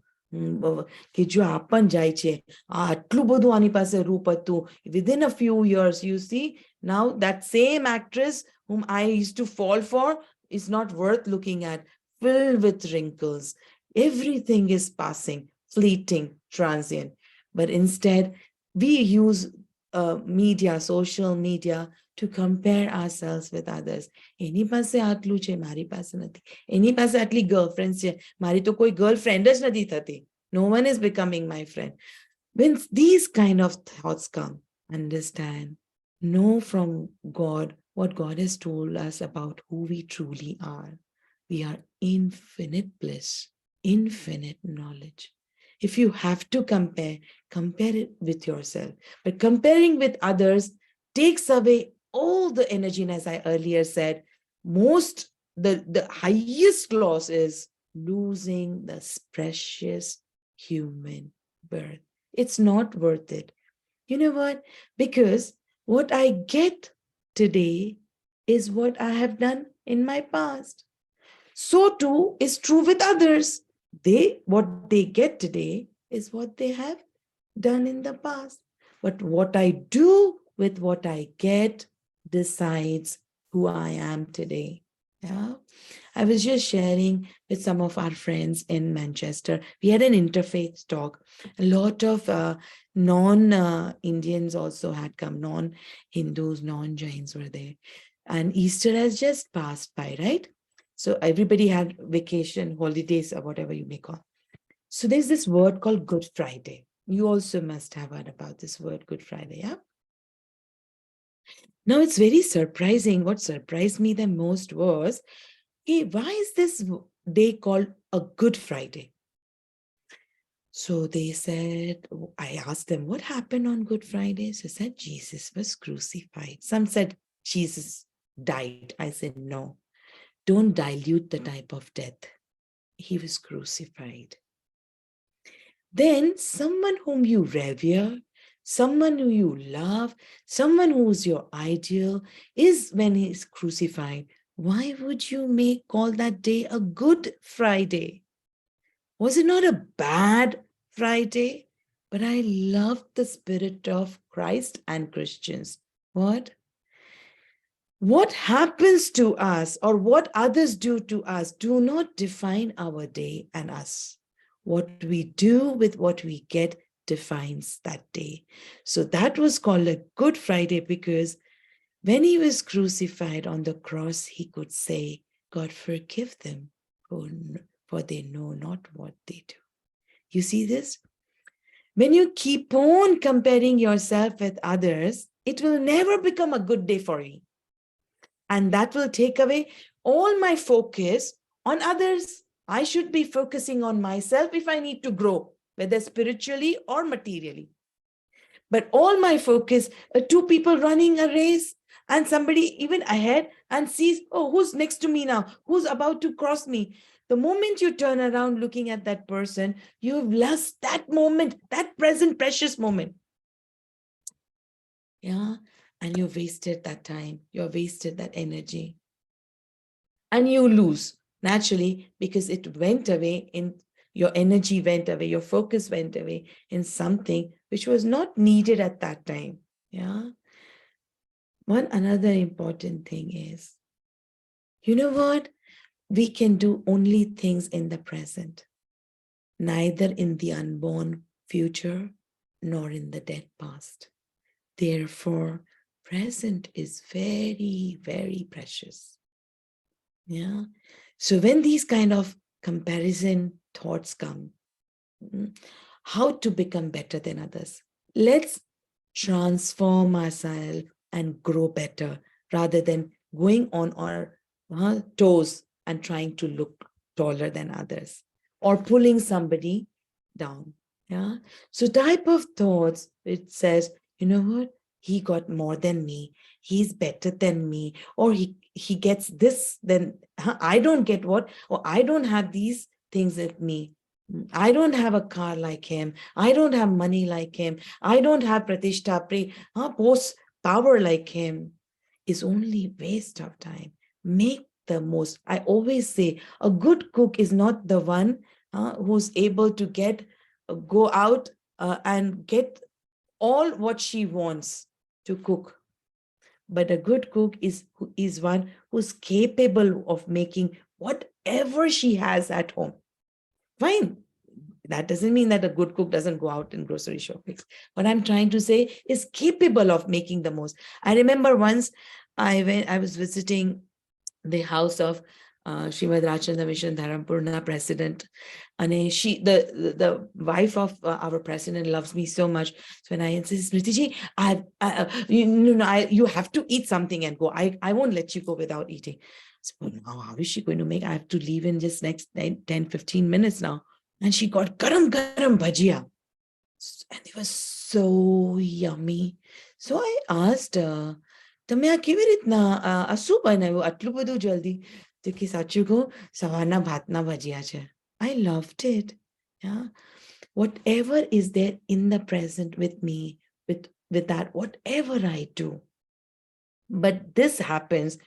કે જો આપણ જાય છે, આટલું બધું આની પાસે રૂપ હતું. Within a few years, you see, now that same actress whom I used to fall for is not worth looking at, filled with wrinkles. Everything is passing, fleeting, transient. But instead, we use media, social media, to compare ourselves with others. એની પાસે આટલું છે, મારી પાસે નથી. એની પાસે આટલી girlfriends છે, મારી તો કોઈ girlfriend જ નથી થતી. No one is becoming my friend. When these kind of thoughts come, understand, know from God what God has told us about who we truly are. We are infinite bliss, infinite knowledge. If you have to compare it with yourself. But comparing with others takes away all the energy. And as I earlier said, the highest loss is losing this precious human birth. It's not worth it. You know what? Because what I get today is what I have done in my past. So too is true with others. What they get today is what they have done in the past. But what I do with what I get decides who I am today. Yeah. I was just sharing with some of our friends in Manchester. We had an interfaith talk. A lot of non-Indians also had come, non-Hindus, non-Jains were there. And Easter has just passed by, right? So everybody had vacation, holidays, or whatever you may call. So there's this word called Good Friday. You also must have heard about this word, Good Friday, yeah? Now, it's very surprising. What surprised me the most was, hey, why is this day called a Good Friday? So they said, I asked them, what happened on Good Friday? So they said, Jesus was crucified. Some said, Jesus died. I said, no, don't dilute the type of death. He was crucified. Then someone whom you revere, someone who you love, someone who's your ideal is when he's crucified. Why would you call that day a Good Friday? Was it not a bad Friday? But I loved the spirit of Christ and Christians. What happens to us or what others do to us do not define our day and us. What we do with what we get defines that day. So that was called a Good Friday because when he was crucified on the cross, he could say, God, forgive them, for they know not what they do. You see this? When you keep on comparing yourself with others, it will never become a good day for you. And that will take away all my focus on others. I should be focusing on myself if I need to grow, whether spiritually or materially. But all my focus, two people running a race and somebody even ahead and sees, oh, who's next to me now? Who's about to cross me? The moment you turn around looking at that person, you've lost that moment, that present precious moment. Yeah. And you wasted that time. You wasted that energy. And you lose naturally because it went away in your energy went away, your focus went away in something which was not needed at that time. Yeah. One another important thing is, you know what? We can do only things in the present, neither in the unborn future nor in the dead past. Therefore, present is very, very precious. Yeah. So when these kind of comparison thoughts come, how to become better than others? Let's transform ourselves and grow better rather than going on our toes and trying to look taller than others or pulling somebody down. Yeah. So type of thoughts, it says, you know what? He got more than me. He's better than me. Or he gets this, then I don't get what, or I don't have these things with me. I don't have a car like him. I don't have money like him. I don't have Pratishta, post power like him. Is only waste of time. Make the most. I always say a good cook is not the one who's able to go out and get all what she wants to cook. But a good cook is one who's capable of making whatever she has at home. Fine. That doesn't mean that a good cook doesn't go out and grocery shopping. What I'm trying to say is capable of making the most. I remember once I was visiting the house of Shrimad Rajchandra Mission Dharampur president. And the wife of our president loves me so much. So when I insist, Smrutiji, you have to eat something and go. I won't let you go without eating. So now how is she going to make? I have to leave in just next 10, 15 minutes now. And she got garam bhajia. And it was so yummy. So I asked her, તમે આ કેવી રીતના આ શું બનાવ્યું આટલું બધું જલ્દી? તો કે સાચું કહું, સવારના ભાતના ભજીયા છે. I loved it. Yeah. Whatever is there in the present with me, with that, whatever I do. But this happens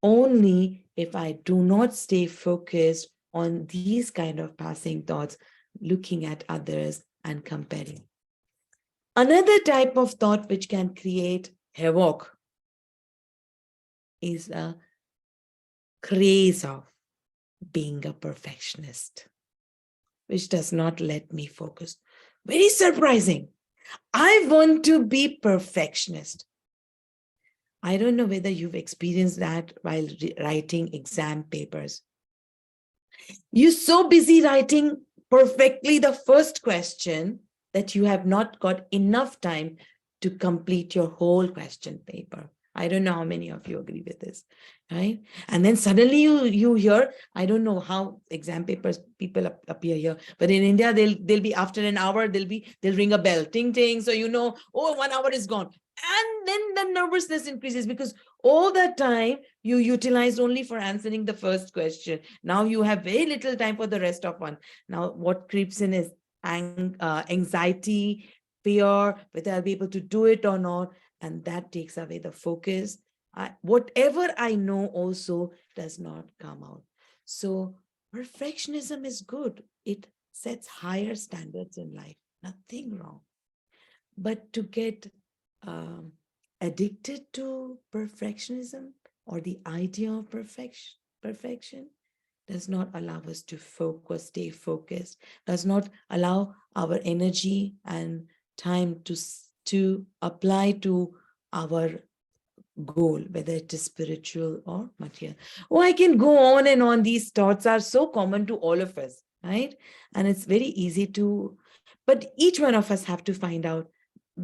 only if I do not stay focused on these kind of passing thoughts, looking at others and comparing. Another type of thought which can create havoc is a craze of being a perfectionist, which does not let me focus. Very surprising. I want to be perfectionist. I don't know whether you've experienced that while writing exam papers. You're so busy writing perfectly the first question that you have not got enough time to complete your whole question paper. I don't know how many of you agree with this, right? And then suddenly you hear, I don't know how exam papers people appear here, but in India, they'll be after an hour, they'll ring a bell, ting, ting. So, oh, 1 hour is gone. And then the nervousness increases because all that time you utilized only for answering the first question. Now you have very little time for the rest of one. Now what creeps in is anxiety, fear, whether I'll be able to do it or not. And that takes away the focus. Whatever I know also does not come out. So perfectionism is good. It sets higher standards in life. Nothing wrong. But to get addicted to perfectionism or the idea of perfection does not allow us to stay focused, does not allow our energy and time to apply to our goal, whether it is spiritual or material. Oh, I can go on and on. These thoughts are so common to all of us, right? And it's very easy but each one of us have to find out,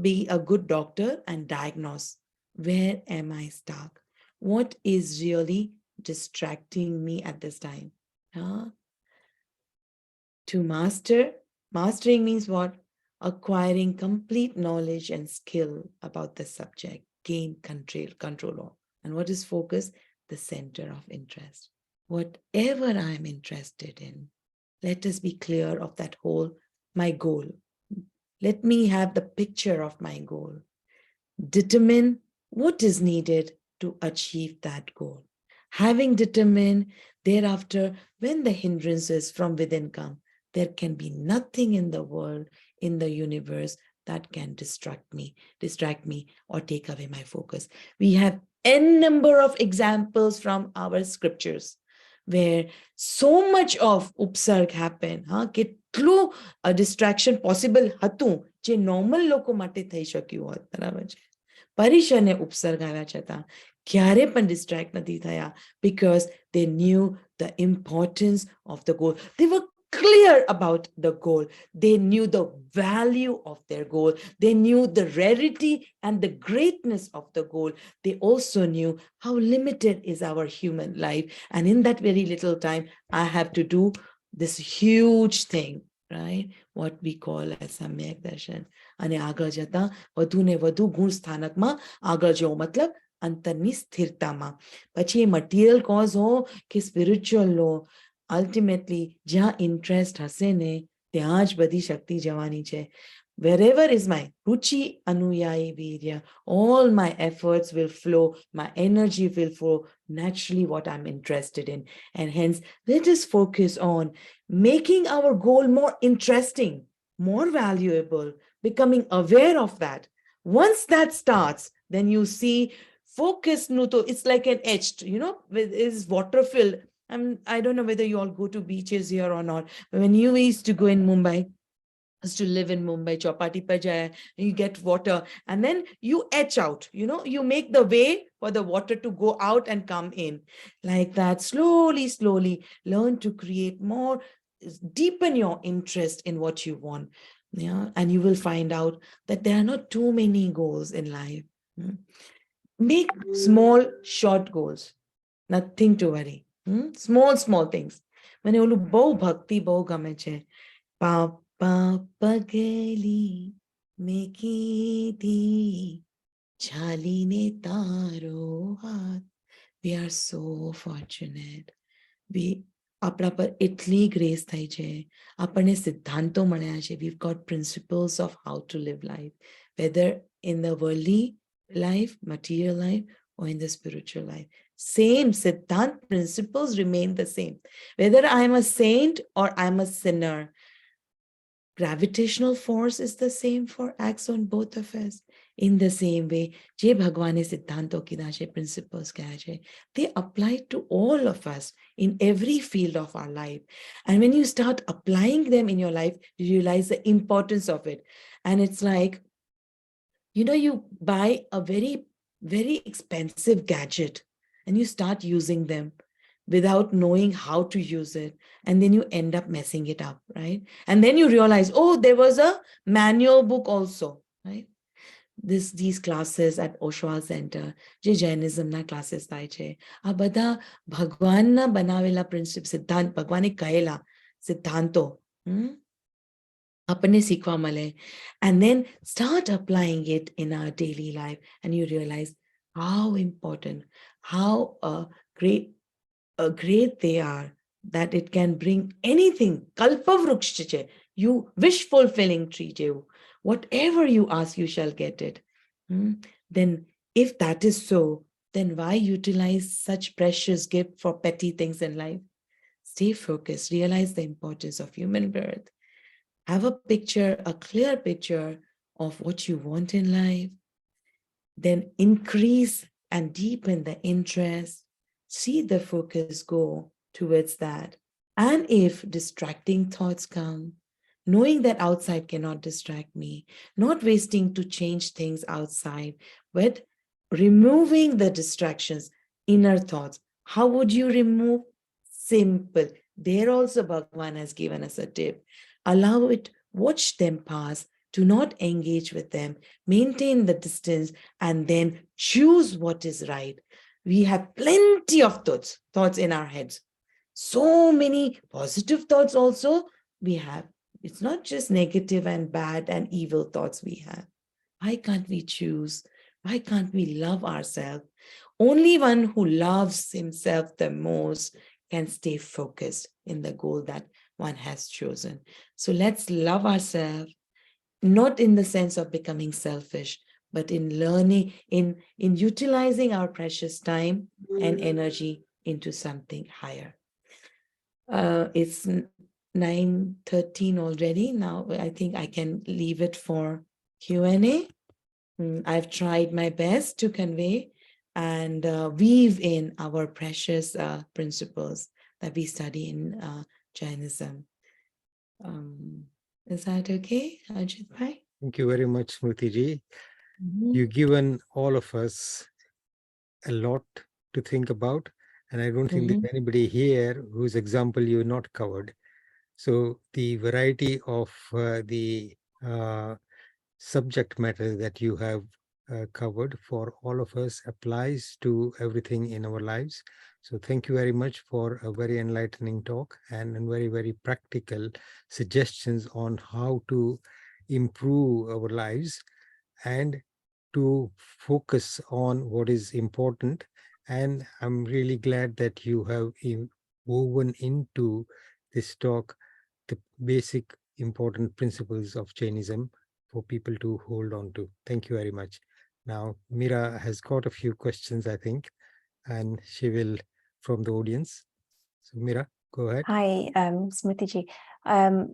be a good doctor and diagnose, where am I stuck? What is really distracting me at this time? To mastering means what? Acquiring complete knowledge and skill about the subject, gain control on. And what is focus? The center of interest. Whatever I'm interested in, let us be clear of that whole, my goal. Let me have the picture of my goal. determine what is needed to achieve that goal. Having determined, thereafter, when the hindrances from within come, there can be nothing in the world, in the universe, that can distract me, or take away my focus. We have n number of examples from our scriptures where so much of upsarg happened. કેટલું distraction possible હતું જે normal લોકો માટે થઈ શક્યું હોત, બરાબર છે. પરીક્ષાને ઉપસર્ગ આવ્યા છતાં ક્યારે પણ distract નથી થયા, because they knew the importance of the goal. They were clear about the goal. They knew the value of their goal. They knew the rarity and the greatness of the goal. They also knew how limited is our human life. And in that very little time, I have to do this huge thing, right? What we call as samyak darshan. અને આગળ જતા વધુ ને વધુ ગુણ સ્થાનકમાં આગળ જવું, મતલબ અંતરની સ્થિરતામાં. પછી એ મટીરિયલ કોઝ હો કે સ્પિરિચ્યુઅલ લો, અલ્ટિમેટલી જ્યાં ઇન્ટરેસ્ટ હશે ને ત્યાં જ બધી શક્તિ જવાની છે. Wherever is my ruchi anuyayi virya, all my efforts will flow, my energy will flow naturally what I'm interested in. And hence, let us focus on making our goal more interesting, more valuable, becoming aware of that. Once that starts, then you see focus nuto, it's like an etched, is water filled. I don't know whether you all go to beaches here or not, but when you used to go in Mumbai, to live in Mumbai, Chowpatty par jaya, you get water and then you etch out, you make the way for the water to go out and come in. Like that, slowly, slowly learn to create more, deepen your interest in what you want. Yeah, and you will find out that there are not too many goals in life. Make small, short goals. Nothing to worry. Small things. મને ઓલું બહુ ભક્તિ બહુ ગમે છે. પાપા પગલી મેકીધી ચાલીને તારો હાથ. We are so fortunate. આપણા પર એટલી ગ્રેસ થઈ છે, આપણને સિદ્ધાંતો મળ્યા છે. We've got principles of how to live life, whether in the worldly life, material life, or in the spiritual life. Same siddhant principles remain the same. Whether I'm a saint or I'm a sinner, gravitational force is the same for acts on both of us. In the same way, જે ભગવાને સિદ્ધાંતો કીધા છે, principles કયા છે, they apply to all of us in every field of our life. And when you start applying them in your life, you realize the importance of it. And it's like, you buy a very, very expensive gadget and you start using them without knowing how to use it. And then you end up messing it up, right? And then you realize, oh, there was a manual book also, right? These classes at Oshawa Center, જે જૈનિઝમના classes થાય છે, આ બધા ભગવાનના બનાવેલા પ્રિન્સિપ, સિદ્ધાંત, ભગવાને કહેલા સિદ્ધાંતો આપણને શીખવા મળે. And then start applying it in our daily life and you realize how important, how great they are, that it can bring anything. Kalpavruksha છે, you wish fulfilling tree જેવું. Whatever you ask, you shall get it. Then if that is so, then why utilize such precious gift for petty things in life? Stay focused, realize the importance of human birth. Have a picture, a clear picture of what you want in life. Then increase and deepen the interest. See the focus go towards that. And if distracting thoughts come, knowing that outside cannot distract me, not wasting to change things outside, but removing the distractions, inner thoughts. How would you remove? Simple. There also Bhagwan has given us a tip. Allow it, watch them pass, do not engage with them, maintain the distance, and then choose what is right. We have plenty of thoughts in our heads. So many positive thoughts also we have. It's not just negative and bad and evil thoughts we have. Why can't we choose? Why can't we love ourselves? Only one who loves himself the most can stay focused in the goal that one has chosen. So let's love ourselves, not in the sense of becoming selfish, but in learning, in utilizing our precious time and energy into something higher. It's 9:13 already. Now I think I can leave it for Q&A. I've tried my best to convey and weave in our precious principles that we study in Jainism. Is that okay, Ajit Bhai? Thank you very much, Smrutiji. Mhm. You've given all of us a lot to think about, and I don't think there's anybody here whose example you've not covered. So the variety of the subject matter that you have covered for all of us applies to everything in our lives. So thank you very much for a very enlightening talk and very, very practical suggestions on how to improve our lives and to focus on what is important. And I'm really glad that you have woven into this talk the basic important principles of Jainism for people to hold on to. Thank you very much. Now, Mira has got a few questions, I think, and she will from the audience. So, Mira, go ahead. Hi, Smrutiji. I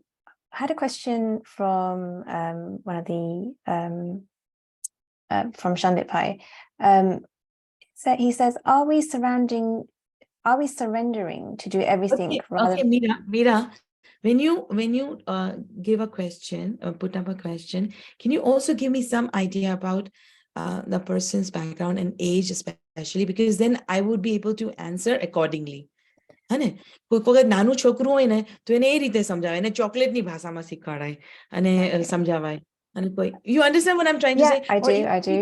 had a question from one of the from Shandip Pai. So he says, "Are we surrendering to do everything?" Okay, Mira. When you give a question or put up a question, can you also give me some idea about the person's background and age, especially, because then I would be able to answer accordingly. અને કોઈ નાનું છોકરું હોય ને તો એને એ રીતે સમજાવે, એને ચોકલેટની ભાષામાં શીખવાડાય અને સમજાવાય. And you understand what I'm trying to say? I do.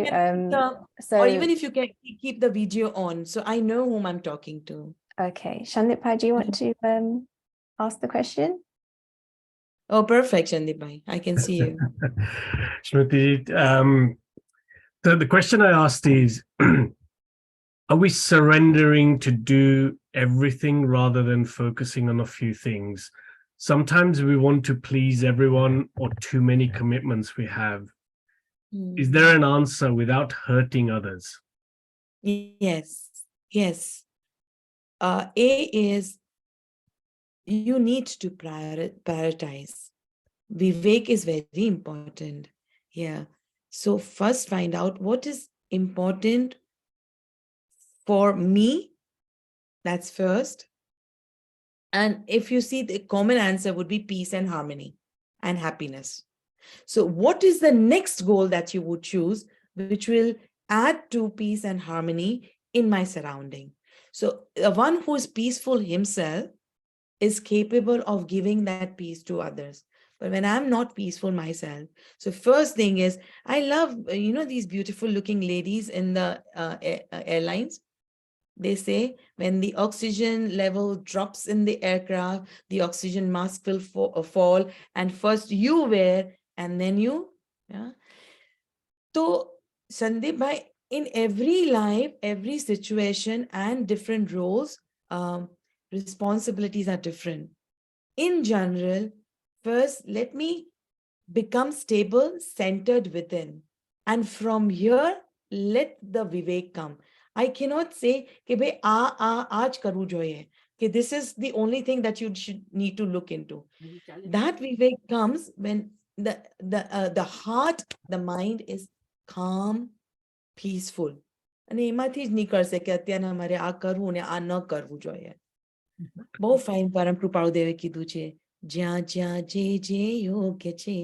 Or even if you can keep the video on, so I know whom I'm talking to. Okay, Shandip Pai, do you want to ask the question? Oh, perfect, Shandip Bhai. I can see you. Smriti, the question I asked is, are we surrendering to do everything rather than focusing on a few things? Sometimes we want to please everyone, or too many commitments we have. Is there an answer without hurting others? Yes. A is, you need to prioritize. Vivek is very important here. So first find out what is important for me. That's first. And if you see, the common answer would be peace and harmony and happiness. So what is the next goal that you would choose, which will add to peace and harmony in my surrounding? So the one who is peaceful himself is capable of giving that peace to others. But when I'm not peaceful myself, so first thing is, I love, these beautiful looking ladies in the airlines. They say when the oxygen level drops in the aircraft, the oxygen mask will fall, and first you wear and then you. Yeah. So, Sandip Bhai, in every life, every situation and different roles, responsibilities are different. In general, first, let me become stable, centered within. And from here, let the Vivek come. I cannot say, ke aaj karu joye, ke this is the only thing that you should need to look into. That Vivek comes when the heart, the mind is calm, peaceful. અને એમાંથી જ નીકળશે કે અત્યારે અમારે આ કરવું ને આ ન કરવું જોઈએ. બહુ ફાઇન પરમ કૃપાળુદેવે કીધું છે, જ્યાં જ્યાં જે જે યોગ્ય છે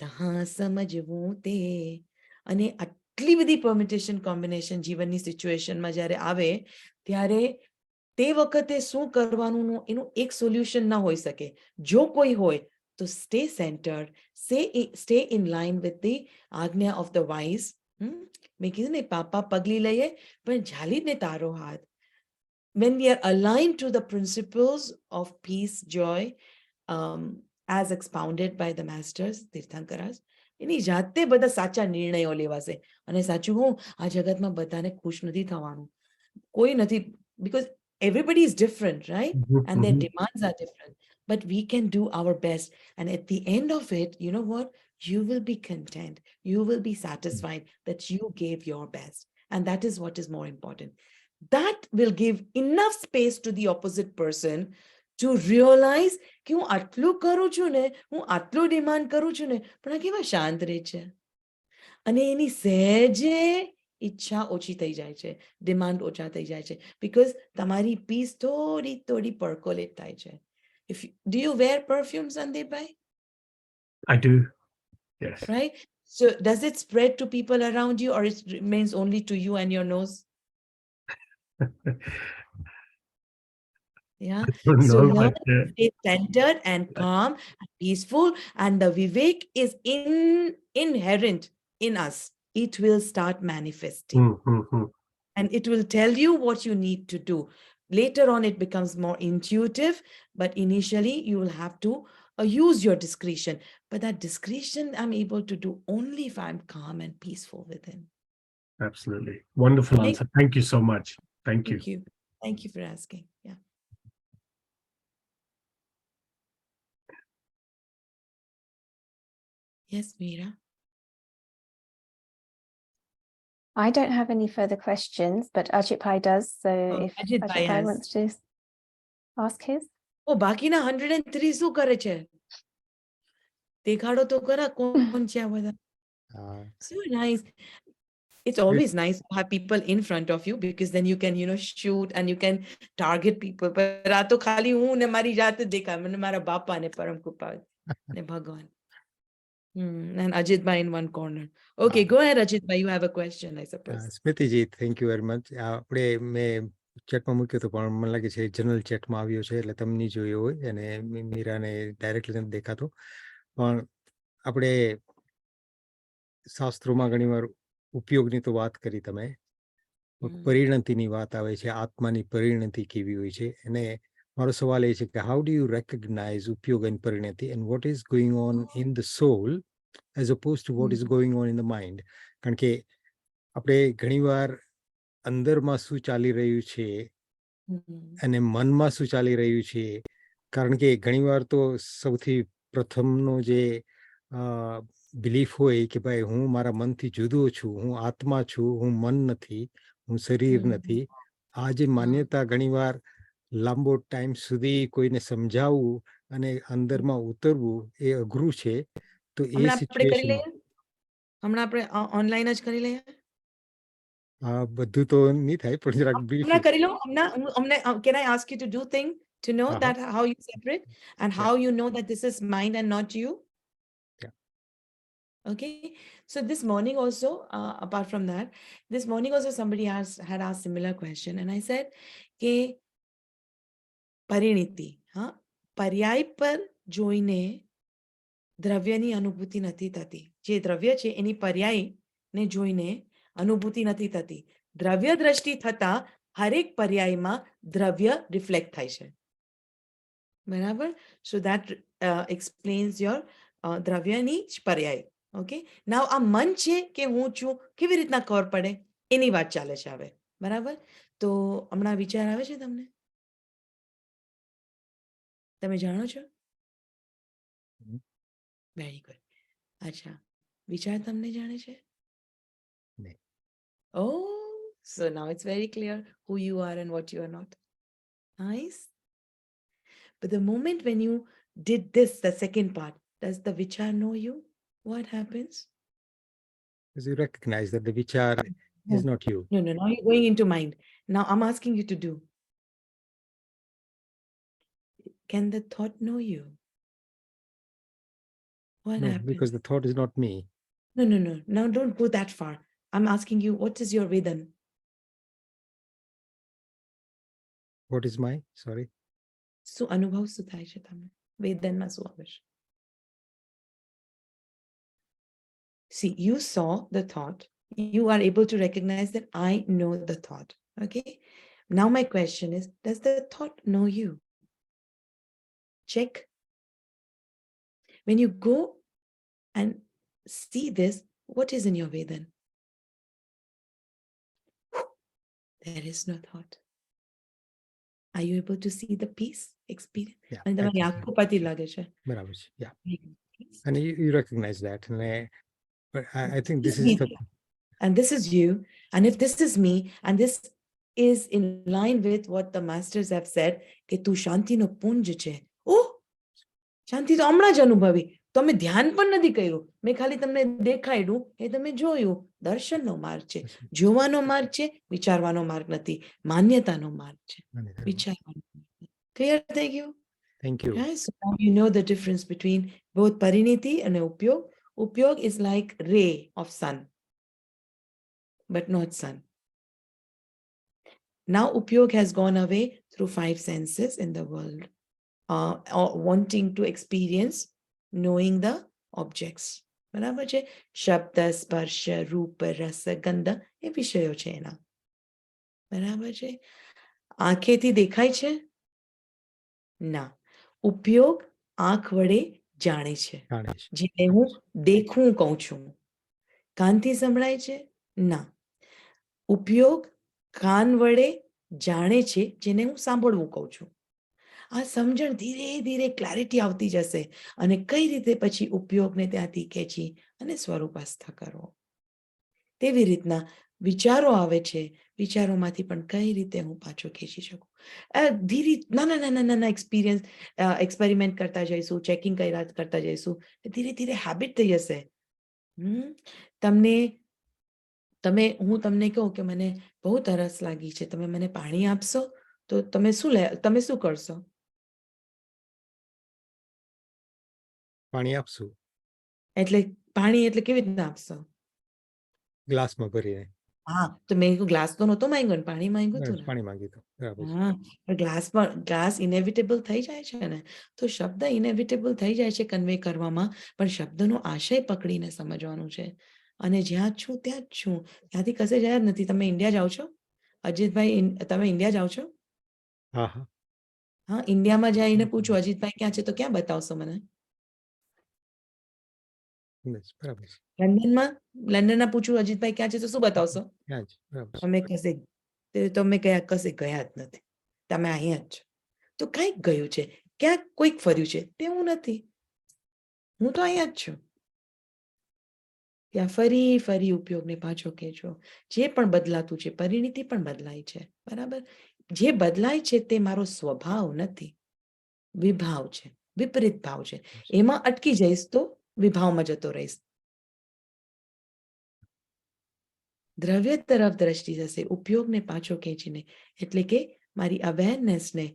તહાં સમજવું તે. અને આટલી બધી પરમ્યુટેશન કોમ્બિનેશન જીવનની સિચ્યુએશનમાં જ્યારે આવે ત્યારે તે વખતે શું કરવાનું એનું એક સોલ્યુશન ન હોઈ શકે. જો કોઈ હોય તો stay centered, stay in line with the આજ્ઞા of the wise. મેં કીધું ને, પાપા પગલી લઈએ પણ ઝાલીને તારો હાથ. When we are aligned to the principles of peace, joy, as expounded by the masters, તીર્થંકરાસ, એની જાતે બધા સાચા નિર્ણયો લેવાશે. અને સાચું હું, આ જગતમાં બધાને ખુશ નથી થવાનું. કોઈ નથી, because everybody is different, right? And their demands are different. But we can do our best. And at the end of it, you know what? you will be content, you will be satisfied that you gave your best. And that is what is more important. That will give enough space to the opposite person to realize કે હું આટલું કરું છું ને, હું આટલું demand કરું છું ને, પણ આ કેવા શાંત રહે છે. અને એની સહેજે ઈચ્છા ઓછી થઈ જાય છે, ડિમાન્ડ ઓછા થઈ જાય છે, because તમારી પીસ થોડી percolate થાય છે. Do you wear perfume, Sandeepbhai? I do. Yes. Right? So does it spread to people around you, or it remains only to you and your nose? Yeah. So No, learn but, to stay centered and calm and peaceful, and the Vivek is inherent in us. It will start manifesting. And it will tell you what you need to do. Later on, it becomes more intuitive, but initially you will have to use your discretion. But that discretion I'm able to do only if I'm calm and peaceful within. Absolutely. Wonderful Right? answer. Thank you so much. Thank you. Thank you. Thank you for asking. Yeah. Yes, Meera. I don't have any further questions, but Ajit Pai does. So if Ajit Pai Ajit Pai has. wants to ask his. Oh, બાકીના 103 શું કરે છે? દેખાડો તો ખરા કોણ છે આ બધા? So nice. It's always nice to have people in front of you, because then you can, shoot and you can target people. But આ તો ખાલી હું ને મારી જાત જ દેખાય, મને મારા બાપા ને પરમ કૃપા ને ભગવાન. And Ajit Bhai in one corner. Okay, go ahead, Ajit Bhai. You have a question, I suppose. Smritiji, thank you very much. આપણે મેં ચેટમાં મૂક્યો હતો, પણ મને લાગે છે જનરલ ચેટમાં આવ્યો છે, એટલે તમને જોયો હોય, અને મીરાને ડાયરેક્ટલી નથી દેખાતો. પણ આપણે શાસ્ત્રોમાં ઘણીવાર ઉપયોગની તો વાત કરી તમે, પરિણતિની વાત આવે છે, આત્માની પરિણતિ કેવી હોય છે. અને મારો સવાલ એ છે કે હાઉ ડુ યુ રેકગ્નાઇઝ ઉપયોગ એન્ડ પરિણતિ, and what is going on in the soul as oppose to what is going on in the mind? કારણ કે આપણે ઘણીવાર અંદરમાં શું ચાલી રહ્યું છે અને મનમાં શું ચાલી રહ્યું છે, કારણ કે ઘણીવાર તો સૌથી પ્રથમનો જે બિલીફ હોય કે ભાઈ હું મારા મનથી જુદો છું, હું આત્મા છું, હું મન નથી, હું શરીર નથી. આ જે માન્યતા ઘણીવાર લાંબો ટાઈમ સુધી કોઈને સમજાવવું અને અંદરમાં ઉતરવું એ અઘરું છે. તો એ સિચ્યુએશન હમણાં આપણે ઓનલાઈન જ કરી લઈએ. બધું તો નહીં થાય, પણ જરાક હમણાં કરી લો. Can I ask you to do thing to know that how you separate and how you know that this is mind and not you? Yeah. Okay. So this morning also, apart from that, this morning also somebody had asked similar question, and I said, "Ke Parineeti, પર્યાય પર જોઈને દ્રવ્યની અનુભૂતિ નથી થતી. જે દ્રવ્ય છે એની પર્યાયને જોઈને અનુભૂતિ નથી થતી. દ્રવ્ય દ્રષ્ટિ થતા હરેક પર્યાયમાં દ્રવ્ય રિફ્લેક્ટ થાય છે. બરાબર? So that explains your દ્રવ્યની જ પર્યાય. Okay? Now આ મન છે કે હું છું, કેવી રીતના ખબર પડે? એની વાત ચાલે છે હવે. બરાબર? તો હમણાં વિચાર આવે છે તમને? તમે જાણો છો? Very good. અચ્છા, વિચાર તમને જાણે છે? નહીં. Oh, so now it's very clear who you are and what you are not. Nice. But the moment when you did this, the second part, does the vichar know you? What happens? Because you recognize that the vichar is not you. No. Now you're going into mind. Now I'm asking you to do. Can the thought know you? What No, happens? because the thought is not me. No. Now don't go that far. I'm asking you, what is your Vedan? What is my? Sorry. શું અનુભવ શું થાય છે તમને? વેદનમાં શું આવે છે? See, you saw the thought. You are able to recognize that I know the thought. Okay. Now my question is, does the thought know you? Check. When you go and see this, what is in your Vedan? There is no thought. Are you able to see the peace experience? Yeah. અને તમારી આંખો પાતી લાગે છે. બરાબર છે. Yeah. And you recognize that. And but I think this This is is the me, and this is you. And if this is me, and this is in line with what the masters have said, કે તું શાંતિનો પુંજ છે. ઓહ, શાંતિ તો હમણાં જ અનુભવી. તમે ધ્યાન પણ નથી કર્યું. મેં ખાલી તમને દેખાડ્યું, એ તમે જોયું. દર્શનનો માર્ગ છે. જોવાનો માર્ગ છે, વિચારવાનો માર્ગ નથી. માન્યતાનો માર્ગ છે. વિચારવાનો માર્ગ નથી. Clear થઈ ગયું? Thank you. Okay, so now you know the difference between both pariniti and upyog. Upyog is like ray of sun, but not sun. Now upyog has gone away through 5 senses in the world, or wanting to experience knowing the objects. બરાબર છે? શબ્દ, સ્પર્શ, રૂપ, રસ, ગંધ એ વિષયો છે એના. બરાબર છે? આંખેથી દેખાય છે? ના. ઉપયોગ આંખ વડે જાણે છે. જેને હું દેખું કહું છું. કાનથી સંભળાય છે? ના. ઉપયોગ કાન વડે જાણે છે, જેને હું સાંભળવું કહું છું. આ સમજણ ધીરે ધીરે ક્લેરિટી આવતી જશે અને કઈ રીતે પછી ઉપયોગને ત્યાંથી ખેંચી અને સ્વરૂપસ્થ કરવો. તેવી રીતના વિચારો આવે છે, વિચારોમાંથી પણ કઈ રીતે હું પાછો ખેંચી શકું. ધીરે નાના નાના નાના એક્સપેરિમેન્ટ કરતા જઈશું, ચેકિંગ કરતા જઈશું, ધીરે ધીરે હેબિટ થઈ જશે. હું તમને કહું કે મને બહુ તરસ લાગી છે, તમે મને પાણી આપશો? તો તમે શું કરશો? પાણી આપશું. એટલે પાણી એટલે કેવી રીતના આપશો? ગ્લાસમાં ભરીને. હા, તો મેં ગ્લાસ તો નહોતો માંગ્યો ને, પાણી માંગ્યું હતું ને. પાણી માંગ્યું હતું. બરાબર. હા, ગ્લાસ ઇનેવિટેબલ થઈ જાય છે ને, તો શબ્દ ઇનેવિટેબલ થઈ જાય છે કન્વે કરવામાં, પણ શબ્દનો આશય પકડીને સમજવાનું છે. અને જ્યાં છું ત્યાં જ છું, ત્યાંથી કશે જાય જ નથી. તમે ઇન્ડિયા જાઓ છો અજીતભાઈ? તમે ઇન્ડિયા જાઓ છો? હા હા. હા, ઇન્ડિયામાં જઈને પૂછો અજીતભાઈ ક્યાં છે, તો ક્યાં બતાવશો મને? બરાબર. લંડનમાં પૂછું અજીતભાઈ ક્યાં છે, તો શું બતાવશો? તમે કશે ગયા જ નથી, તમે અહીંયા જ છો. તો કંઈક ગયું છે, ક્યાંક કોઈક ફર્યું છે, તેવું નથી. હું તો અહીંયા જ છું. ત્યાં ફરી ફરી ઉપયોગને પાછો ખેંચો. જે પણ બદલાતું છે, પરિણીતિ પણ બદલાય છે. બરાબર? જે બદલાય છે તે મારો સ્વભાવ નથી, વિભાવ છે, વિપરીત ભાવ છે. એમાં અટકી જઈશ તો વિભાવમાં જતો રહીશ. દ્રવ્ય તરફ દ્રષ્ટિ જશે, ઉપયોગને પાછો ખેંચીને. એટલે કે મારી અવેરનેસને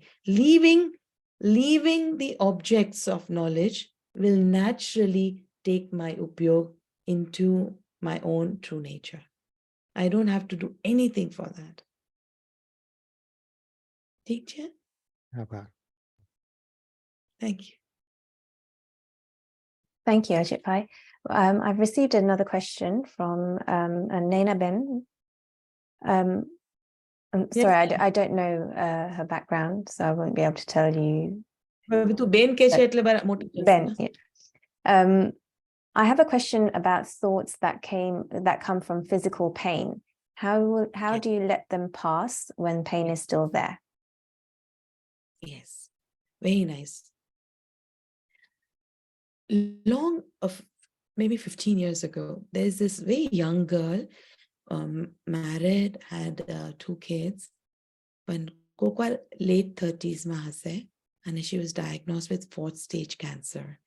leaving the objects of knowledge will naturally take my upyog into my own true nature. I don't have to do anything for that. ઠીક છે? આભાર. Thank you. Thank you, Ajit Bhai. I've received another question from Naina Ben. I'm sorry, I don't know her background, so I won't be able to tell you. તું બેન કે છે એટલે મોટી Ben, yeah. I have a question about thoughts that come from physical pain. How do you let them pass when pain is still there? Yes, very nice. Maybe 15 years ago, there's this very young girl, married, had 2 kids, but kokwa late 30s ma hase, and she was diagnosed with 4th stage cancer.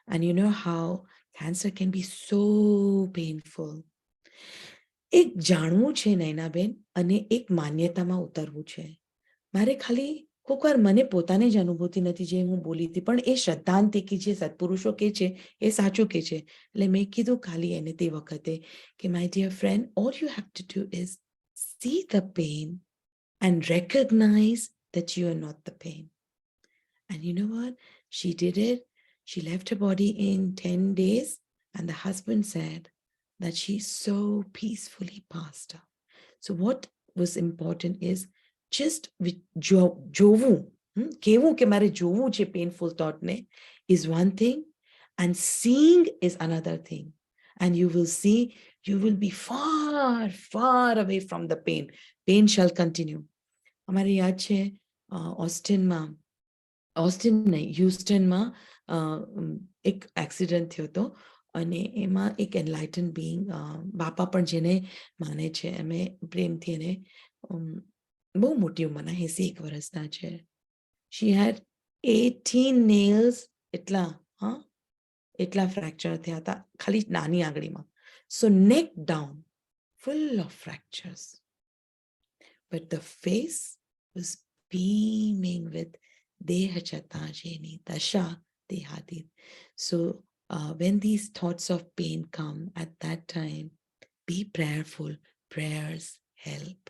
And you know how cancer can be so painful. એક જાણવું છે નૈનાબેન, અને એક માન્યતામાં ઉતરવું છે. મારે ખાલી કોકવાર મને પોતાને જ અનુભૂતિ નથી, જે હું બોલી હતી, પણ એ શ્રદ્ધાંતિ કે જે સત્પુરુષો કે છે એ સાચું કે છે. એટલે મેં કીધું ખાલી એને તે વખતે કે my dear friend, all you have to do is see the pain and recognize that you are not the pain. And you know what? She did it. She left her body in 10 days, and the husband said that she so peacefully passed out. So what was important is just jovu, kevu ke mare jovu che painful thought ne is one thing, and seeing is another thing. And you will see, you will be far, far away from the pain. Pain shall continue. Amare yaad che Houston ma એક accident થયો હતો અને એમાં એક enlighten being બાપા પણ જેને માને છે એમે પ્રેમથી એને બહુ મોટી ઉંમરના 81 વર્ષના છે. She had 18 nails એટલા ફ્રેક્ચર થયા હતા ખાલી નાની આંગળીમાં. So neck down, full of fractures. But the face was beaming with Dehachatajeeni, Dasha Dehadit. So when these thoughts of pain come at that time, be prayerful. Prayers help.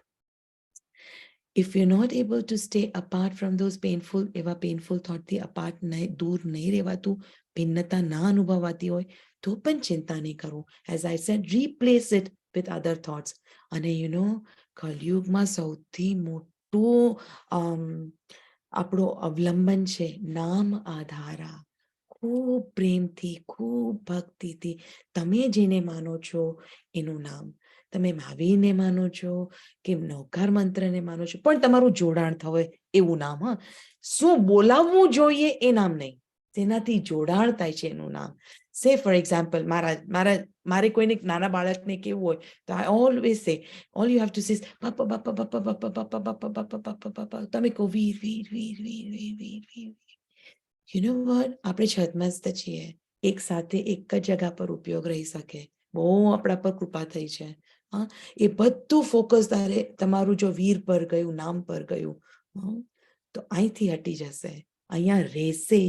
If you're not able to stay apart from those painful thoughts, apart dur nahi rehwatu, ભિન્નતા ના અનુભવાતી હોય તો પણ ચિંતા નહીં કરો. As I said, replace it with other thoughts. અને કલયુગમાં સૌથી મોટું આપણો અવલંબન છે નામ આધારા. ખૂબ પ્રેમથી, ખૂબ ભક્તિથી તમે જેને માનો છો એનું નામ. તમે મહાવીરને માનો છો કે નવકાર મંત્રને માનો છો, પણ તમારું જોડાણ થવે એવું નામ. શું બોલાવવું જોઈએ એ નામ નહીં, તેનાથી જોડાણ થાય છે એનું નામ. સે ફોર એક્ઝામ્પલ, મારે કોઈને નાના બાળકને કેવું હોય તો I always say, all you have to say બાપા બાપા બાપા બાપા બાપા બાપા બાપા બાપા બાપા. તમે કહો વીર વીર વીર વીર વીર વીર વીર. યુ નો વોટ, આપણે છદમસ્ત છીએ, એક સાથે એક જ જગા પર ઉપયોગ રહી શકે. બહુ આપણા પર કૃપા થઈ છે. એ બધું ફોકસ તમારું જો વીર પર ગયું, નામ પર ગયું, તો અહીંથી હટી જશે. અહીંયા રહેશે.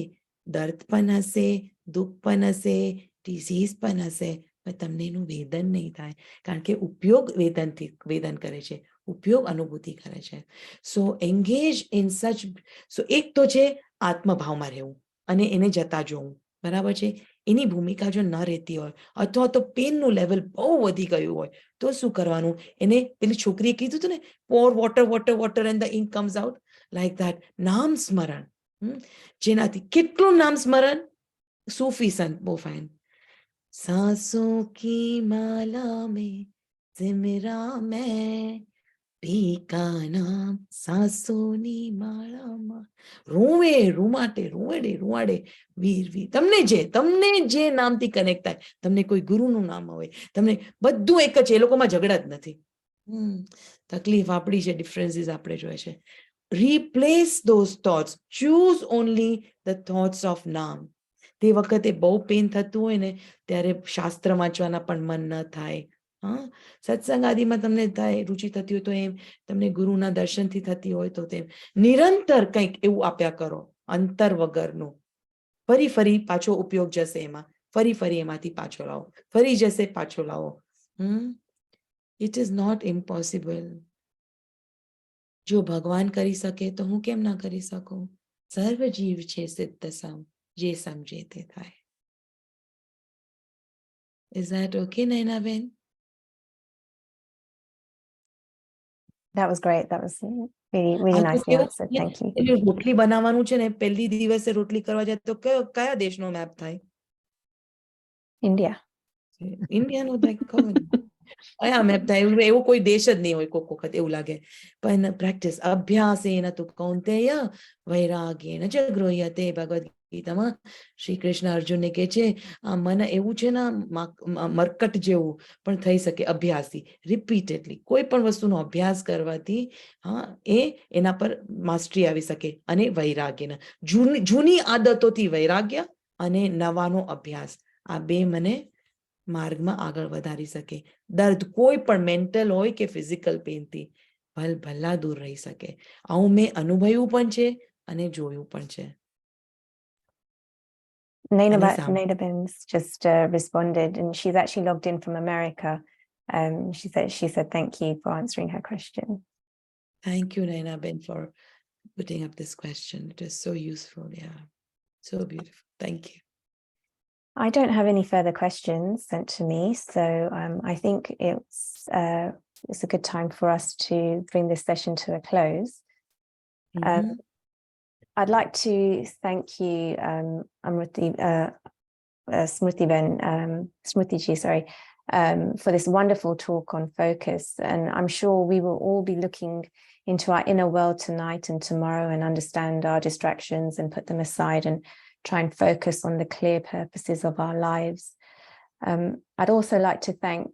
દર્દ પણ હશે, દુઃખ પણ હશે, ડિઝીઝ પણ હશે, પણ તમને એનું વેદન નહીં થાય. કારણ કે ઉપયોગ વેદન કરે છે, ઉપયોગ અનુભૂતિ કરે છે. સો એંગેજ ઇન સચ. સો એક તો છે આત્મભાવમાં રહેવું અને એને જતા જોવું, બરાબર છે. એની ભૂમિકા જો ન રહેતી હોય અથવા તો પેનનું લેવલ બહુ વધી ગયું હોય તો શું કરવાનું? એને પેલી છોકરીએ કીધું હતું ને, pour water water water and the ink comes out, like that. નામ સ્મરણ, જેનાથી કેટલું નામ સ્મરણ. સૂફી સંત બહુ ફાઇન. સાસો કી માલા મેં સિમરા મેં પીકા નામ સાસોની માળામાં. રોવે રૂમાટે રૂવાડે વીર વીર. તમને જે નામથી કનેક્ટ થાય, તમને કોઈ ગુરુનું નામ હોય, તમને બધું એક જ છે. એ લોકોમાં ઝઘડા જ નથી. તકલીફ આપણી છે, ડિફરન્સીસ આપણે જોઈએ છે. Replace those thoughts. Choose only the thoughts of નામ. તે વખતે બહુ પેન થતું હોય ને ત્યારે શાસ્ત્ર વાંચવાના પણ મન ન થાય. સત્સંગ આદિમાં તમને થાય, રુચિ થતી હોય તો એમ, તમને ગુરુના દર્શનથી થતી હોય તો તેમ. નિરંતર કંઈક એવું આપ્યા કરો, અંતર વગરનું. ફરી પાછો ઉપયોગ જશે એમાં, ફરી એમાંથી પાછો લાવો, ફરી જશે પાછો લાવો. It is not impossible. જો ભગવાન કરી શકે તો હું કેમ ના કરી શકું? સર્વ જીવ છે સિદ્ધ સમ, જે સમજે તે થાય. Is that okay, Naina Ben? That was great. That was really nicely answered. Thank you. રોટલી બનાવવાનું છે ને, પહેલી દિવસે રોટલી કરવા જાય તો કયા દેશનો મેપ થાય? India. ઇન્ડિયાનો કયા મેપ થાય? એવો કોઈ દેશ જ નહીં હોય. કોક વખત એવું લાગે. પણ પ્રેક્ટિસ અભ્યાસેન તુ કૌંતેય વૈરાગ્યેન ચ ગૃહ્યતે. ભગવદ ગીતામાં શ્રી કૃષ્ણ અર્જુનને કહે છે, આ મન એવું છે ને મરકટ જેવું, પણ થઈ શકે અભ્યાસથી. રિપીટેડલી કોઈ પણ વસ્તુનો અભ્યાસ કરવાથી એના પર માસ્ટરી આવી શકે. અને વૈરાગ્યના જૂની આદતોથી વૈરાગ્ય અને નવાનો અભ્યાસ, આ બે મને માર્ગમાં આગળ વધારી શકે. દર્દ કોઈ પણ મેન્ટલ હોય કે ફિઝિકલ પેનથી ભલા દૂર રહી શકે. આવું મેં અનુભવ્યું પણ છે અને જોયું પણ છે. Naina Ben's just responded, and she's actually logged in from America. She said thank you for answering her question. Thank you, Naina Ben, for putting up this question. It is so useful. Yeah, so beautiful. Thank you. I don't have any further questions sent to me, so I think it's a good time for us to bring this session to a close. I'd like to thank you, Smrutiji, for this wonderful talk on focus. And I'm sure we will all be looking into our inner world tonight and tomorrow and understand our distractions and put them aside and try and focus on the clear purposes of our lives. I'd also like to thank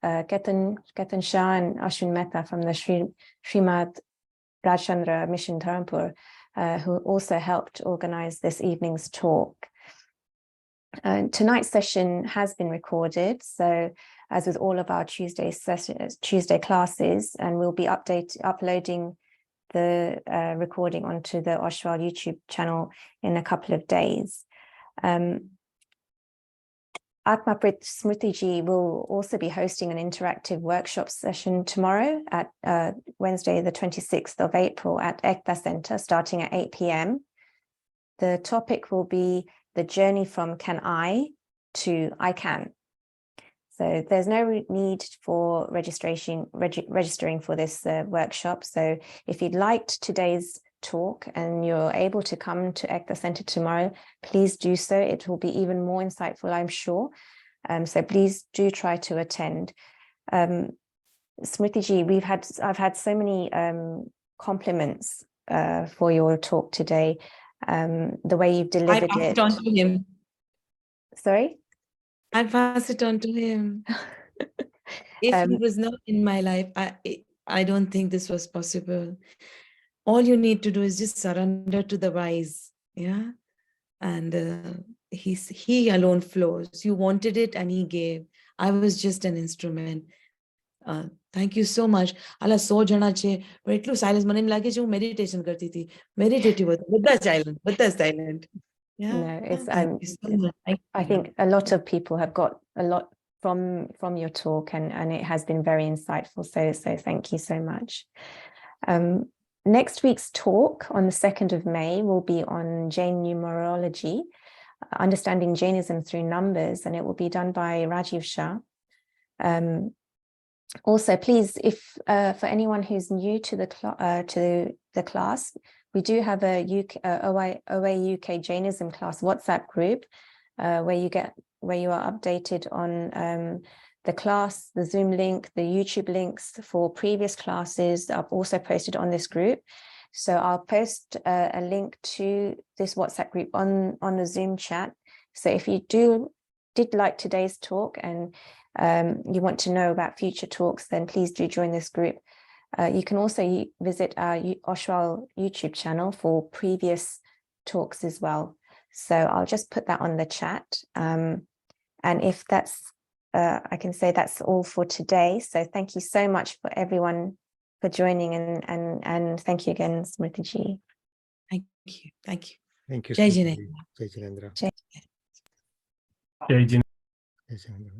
Ketan Shah and Ashwin Mehta from the Shrimad Rajchandra Mission Dharampur, who also helped organize this evening's talk. Tonight's session has been recorded, so as with all of our Tuesday classes, and we'll be uploading the recording onto the Oshwal YouTube channel in a couple of days. Atmarpit Smrutiji will also be hosting an interactive workshop session tomorrow at Wednesday, the 26th of April at Ekta Center, starting at 8 p.m. The topic will be the journey from can I to I can. So there's no need for registering for this workshop. So if you'd liked today's talk and you're able to come to Ekta Center tomorrow, please do so. It will be even more insightful, I'm sure. So please do try to attend. Smrutiji, I've had so many compliments for your talk today. The way you've delivered it. I passed it on to him. Sorry? I pass it on to him. If he was not in my life, I don't think this was possible. All you need to do is just surrender to the wise, yeah? And he alone flows. You wanted it and he gave. I was just an instrument. Thank you so much. Allah 100 જણા છે પણ એટલું silence મને એમ લાગે છે હું meditation કરતી હતી મેડિટેટિવ હતું બધા silent. Yeah. No, it's Thank you so much. I think a lot of people have got a lot from your talk, and it has been very insightful. So thank you so much. Next week's talk on the 2nd of May will be on Jain numerology, understanding Jainism through numbers, and it will be done by Rajiv Shah. Also, please, if for anyone who's new to the class, we do have a OA UK Jainism class WhatsApp group where you are updated on the class, the Zoom link, the YouTube links for previous classes are also posted on this group. So I'll post a link to this WhatsApp group on the Zoom chat. So if you did like today's talk and you want to know about future talks, then please do join this group. You can also visit our Oshwal YouTube channel for previous talks as well. So I'll just put that on the chat. And if that's, I can say that's all for today. So thank you so much for everyone for joining, and thank you again, Smrutiji. Thank you. Thank you. Thank you. Jai Smriti. Jinendra. Jai Jinendra. Jai Jin. Jai Jinendra.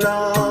Ram